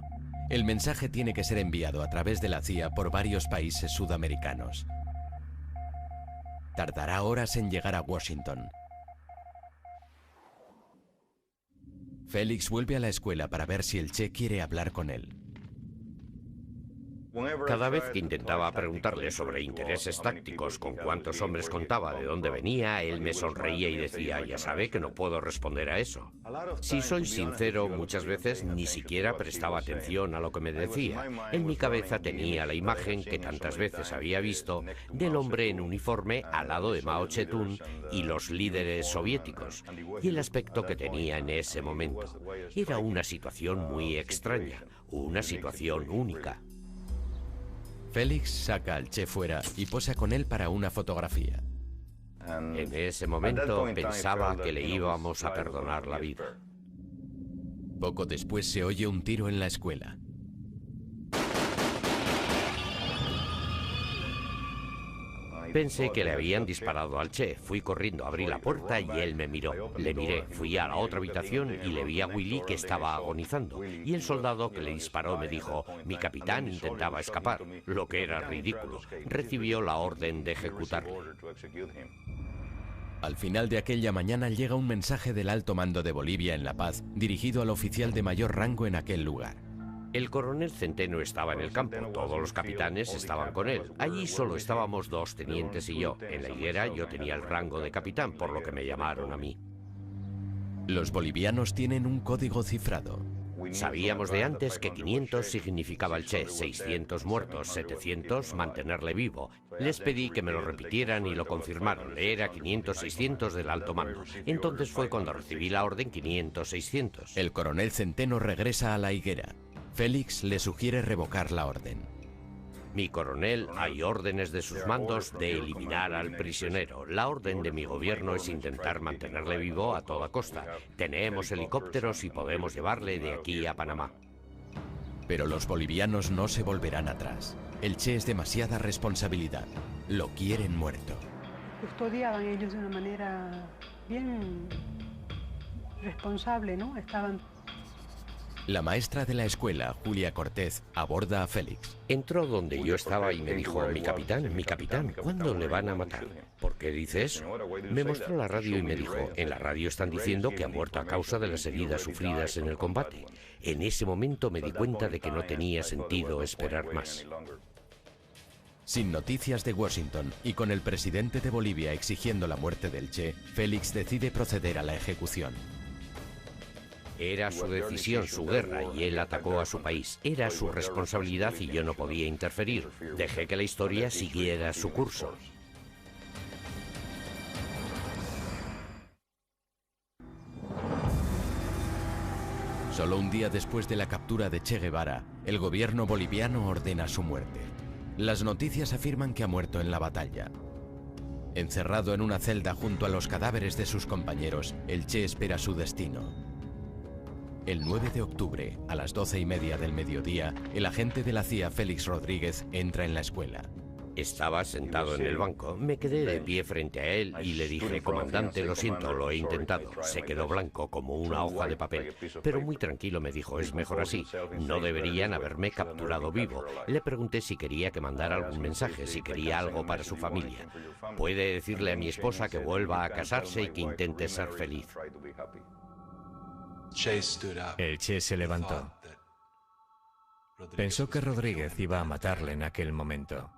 El mensaje tiene que ser enviado a través de la CIA por varios países sudamericanos. Tardará horas en llegar a Washington. Félix vuelve a la escuela para ver si el Che quiere hablar con él. Cada vez que intentaba preguntarle sobre intereses tácticos, con cuántos hombres contaba, de dónde venía, él me sonreía y decía: ya sabe que no puedo responder a eso. Si soy sincero, muchas veces ni siquiera prestaba atención a lo que me decía. En mi cabeza tenía la imagen que tantas veces había visto del hombre en uniforme al lado de Mao Zedong y los líderes soviéticos, y el aspecto que tenía en ese momento. Era una situación muy extraña, una situación única. Félix saca al Che fuera y posa con él para una fotografía. En ese momento pensaba que le íbamos a perdonar la vida. Poco después se oye un tiro en la escuela. Pensé que le habían disparado al Che. Fui corriendo, abrí la puerta y él me miró. Le miré, fui a la otra habitación y le vi a Willy que estaba agonizando. Y el soldado que le disparó me dijo, mi capitán intentaba escapar, lo que era ridículo. Recibió la orden de ejecutarle. Al final de aquella mañana llega un mensaje del alto mando de Bolivia en La Paz, dirigido al oficial de mayor rango en aquel lugar. El coronel Centeno estaba en el campo, todos los capitanes estaban con él. Allí solo estábamos 2 tenientes y yo. En la higuera yo tenía el rango de capitán, por lo que me llamaron a mí. Los bolivianos tienen un código cifrado. Sabíamos de antes que 500 significaba el Che, 600 muertos, 700 mantenerle vivo. Les pedí que me lo repitieran y lo confirmaron. Era 500-600 del alto mando. Entonces fue cuando recibí la orden 500-600. El coronel Centeno regresa a la higuera. Félix le sugiere revocar la orden. Mi coronel, hay órdenes de sus mandos de eliminar al prisionero. La orden de mi gobierno es intentar mantenerle vivo a toda costa. Tenemos helicópteros y podemos llevarle de aquí a Panamá. Pero los bolivianos no se volverán atrás. El Che es demasiada responsabilidad. Lo quieren muerto. Custodiaban ellos de una manera bien responsable, ¿no? Estaban... La maestra de la escuela, Julia Cortez, aborda a Félix. Entró donde yo estaba y me dijo, mi capitán, ¿cuándo le van a matar? ¿Por qué dice eso? Me mostró la radio y me dijo, en la radio están diciendo que ha muerto a causa de las heridas sufridas en el combate. En ese momento me di cuenta de que no tenía sentido esperar más. Sin noticias de Washington y con el presidente de Bolivia exigiendo la muerte del Che, Félix decide proceder a la ejecución. Era su decisión, su guerra, y él atacó a su país. Era su responsabilidad y yo no podía interferir. Dejé que la historia siguiera su curso. Solo un día después de la captura de Che Guevara, el gobierno boliviano ordena su muerte. Las noticias afirman que ha muerto en la batalla. Encerrado en una celda junto a los cadáveres de sus compañeros, el Che espera su destino. El 9 de octubre, a las 12:30 del mediodía, el agente de la CIA, Félix Rodríguez, entra en la escuela. Estaba sentado en el banco. Me quedé de pie frente a él y le dije, comandante, lo siento, lo he intentado. Se quedó blanco como una hoja de papel, pero muy tranquilo me dijo, es mejor así. No deberían haberme capturado vivo. Le pregunté si quería que mandara algún mensaje, si quería algo para su familia. Puede decirle a mi esposa que vuelva a casarse y que intente ser feliz. El Che se levantó. Pensó que Rodríguez iba a matarle en aquel momento.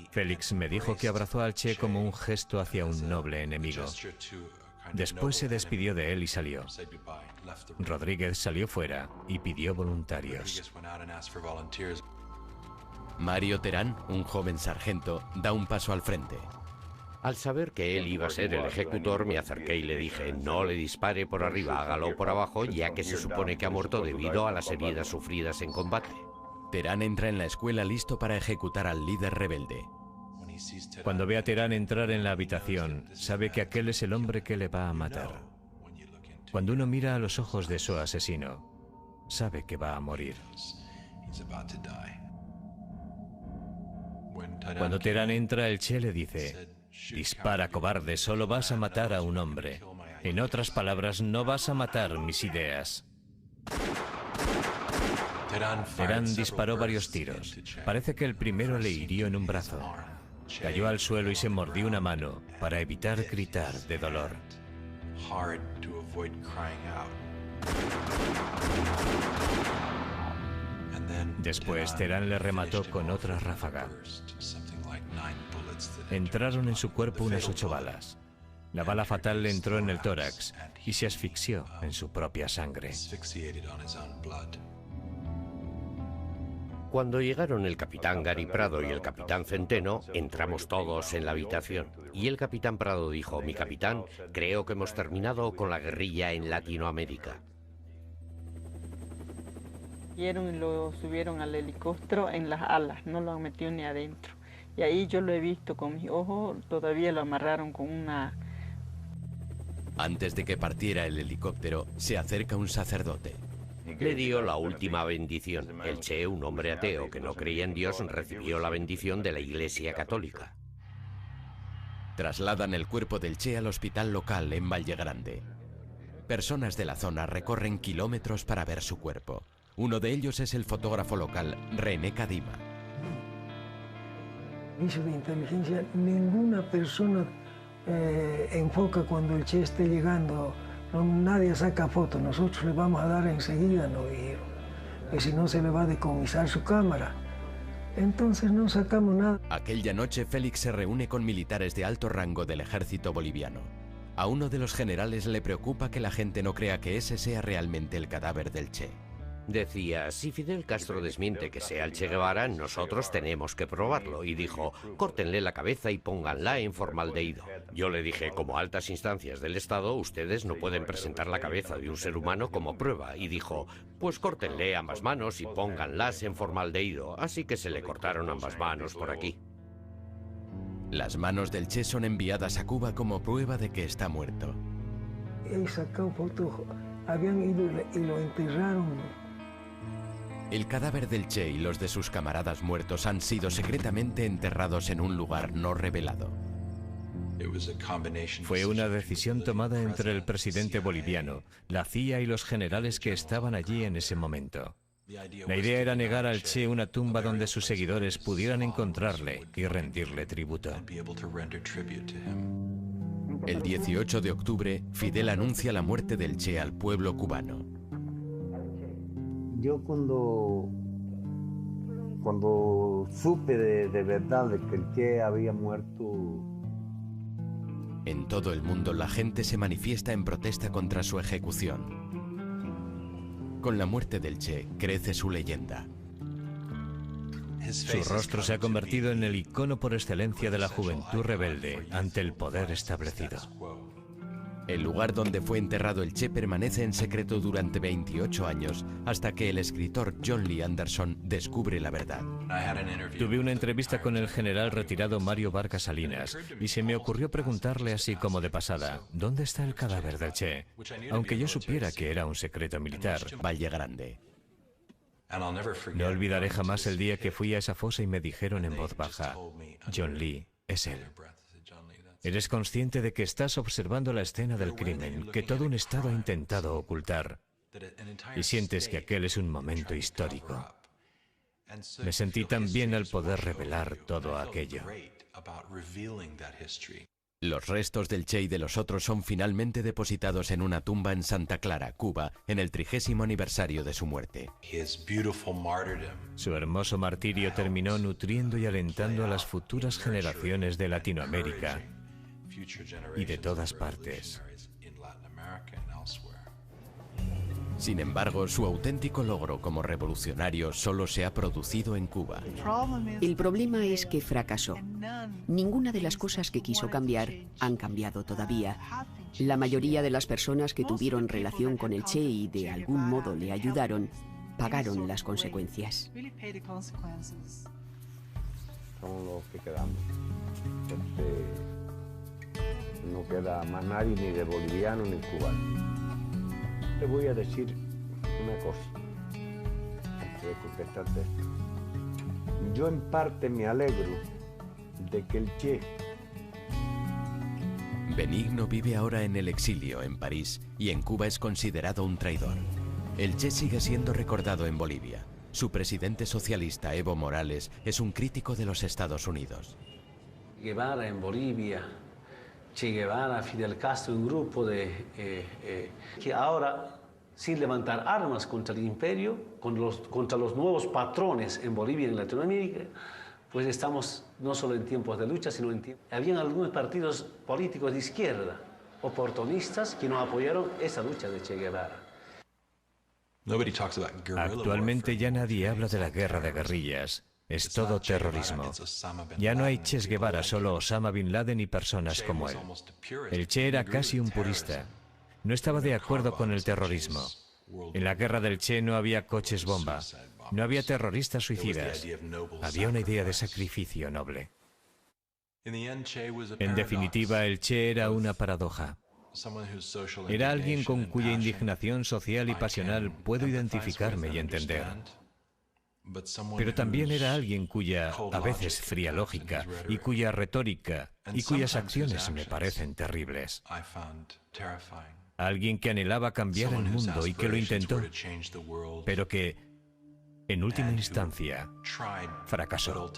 Félix me dijo que abrazó al Che como un gesto hacia un noble enemigo. Después se despidió de él y salió. Rodríguez salió fuera y pidió voluntarios. Mario Terán, un joven sargento, da un paso al frente. Al saber que él iba a ser el ejecutor, me acerqué y le dije, no le dispare por arriba, hágalo por abajo, ya que se supone que ha muerto debido a las heridas sufridas en combate. Terán entra en la escuela listo para ejecutar al líder rebelde. Cuando ve a Terán entrar en la habitación, sabe que aquel es el hombre que le va a matar. Cuando uno mira a los ojos de su asesino, sabe que va a morir. Cuando Terán entra, el Che le dice, dispara, cobarde, solo vas a matar a un hombre. En otras palabras, no vas a matar mis ideas. Terán disparó varios tiros. Parece que el primero le hirió en un brazo. Cayó al suelo y se mordió una mano para evitar gritar de dolor. Después, Terán le remató con otra ráfaga. Entraron en su cuerpo unas 8 balas. La bala fatal le entró en el tórax y se asfixió en su propia sangre. Cuando llegaron el capitán Gary Prado y el capitán Centeno, entramos todos en la habitación. Y el capitán Prado dijo, mi capitán, creo que hemos terminado con la guerrilla en Latinoamérica. Y lo subieron al helicóptero en las alas, no lo han metido ni adentro. Y ahí yo lo he visto con mis ojos, todavía lo amarraron con una... Antes de que partiera el helicóptero, se acerca un sacerdote. Le dio la última bendición. El Che, un hombre ateo que no creía en Dios, recibió la bendición de la Iglesia Católica. Trasladan el cuerpo del Che al hospital local en Valle Grande. Personas de la zona recorren kilómetros para ver su cuerpo. Uno de ellos es el fotógrafo local, René Cadima. Servicio de inteligencia, ninguna persona enfoca cuando el Che esté llegando. Nadie saca fotos, nosotros le vamos a dar enseguida, no dijeron, que si no se le va a decomisar su cámara. Entonces no sacamos nada. Aquella noche Félix se reúne con militares de alto rango del ejército boliviano. A uno de los generales le preocupa que la gente no crea que ese sea realmente el cadáver del Che. Decía, si Fidel Castro desmiente que sea el Che Guevara, nosotros tenemos que probarlo. Y dijo, córtenle la cabeza y pónganla en formaldehído. Yo le dije, como altas instancias del Estado, ustedes no pueden presentar la cabeza de un ser humano como prueba. Y dijo, pues córtenle ambas manos y pónganlas en formaldehído. Así que se le cortaron ambas manos por aquí. Las manos del Che son enviadas a Cuba como prueba de que está muerto. He sacado fotos, habían ido y lo enterraron. El cadáver del Che y los de sus camaradas muertos han sido secretamente enterrados en un lugar no revelado. Fue una decisión tomada entre el presidente boliviano, la CIA y los generales que estaban allí en ese momento. La idea era negar al Che una tumba donde sus seguidores pudieran encontrarle y rendirle tributo. El 18 de octubre, Fidel anuncia la muerte del Che al pueblo cubano. Yo cuando supe de verdad de que el Che había muerto... En todo el mundo la gente se manifiesta en protesta contra su ejecución. Con la muerte del Che crece su leyenda. Su rostro se ha convertido en el icono por excelencia de la juventud rebelde ante el poder establecido. El lugar donde fue enterrado el Che permanece en secreto durante 28 años, hasta que el escritor John Lee Anderson descubre la verdad. Tuve una entrevista con el general retirado Mario Vargas Salinas y se me ocurrió preguntarle así como de pasada, ¿dónde está el cadáver del Che? Aunque yo supiera que era un secreto militar. Valle Grande. No olvidaré jamás el día que fui a esa fosa y me dijeron en voz baja, John Lee, es él. Eres consciente de que estás observando la escena del crimen, que todo un Estado ha intentado ocultar, y sientes que aquel es un momento histórico. Me sentí tan bien al poder revelar todo aquello. Los restos del Che y de los otros son finalmente depositados en una tumba en Santa Clara, Cuba, en el 30º aniversario de su muerte. Su hermoso martirio terminó nutriendo y alentando a las futuras generaciones de Latinoamérica y de todas partes. Sin embargo, su auténtico logro como revolucionario solo se ha producido en Cuba. El problema es que fracasó. Ninguna de las cosas que quiso cambiar han cambiado todavía. La mayoría de las personas que tuvieron relación con el Che y de algún modo le ayudaron, pagaron las consecuencias. Son los que quedamos. No queda más nadie, ni de boliviano ni cubano. Te voy a decir una cosa, antes de contestarte esto. Yo en parte me alegro de que el Che... Benigno vive ahora en el exilio en París y en Cuba es considerado un traidor. El Che sigue siendo recordado en Bolivia. Su presidente socialista, Evo Morales, es un crítico de los Estados Unidos. Guevara en Bolivia, Che Guevara, Fidel Castro, un grupo que ahora, sin levantar armas contra el imperio, contra los nuevos patrones en Bolivia y en Latinoamérica, pues estamos no solo en tiempos de lucha, sino en tiempos... Habían algunos partidos políticos de izquierda, oportunistas, que no apoyaron esa lucha de Che Guevara. Actualmente ya nadie habla de la guerra de guerrillas. Es todo terrorismo. Ya no hay Che Guevara, solo Osama Bin Laden y personas como él. El Che era casi un purista. No estaba de acuerdo con el terrorismo. En la guerra del Che no había coches bomba. No había terroristas suicidas. Había una idea de sacrificio noble. En definitiva, el Che era una paradoja. Era alguien con cuya indignación social y pasional puedo identificarme y entender. Pero también era alguien cuya, a veces fría lógica, y cuya retórica, y cuyas acciones me parecen terribles. Alguien que anhelaba cambiar el mundo y que lo intentó, pero que, en última instancia, fracasó.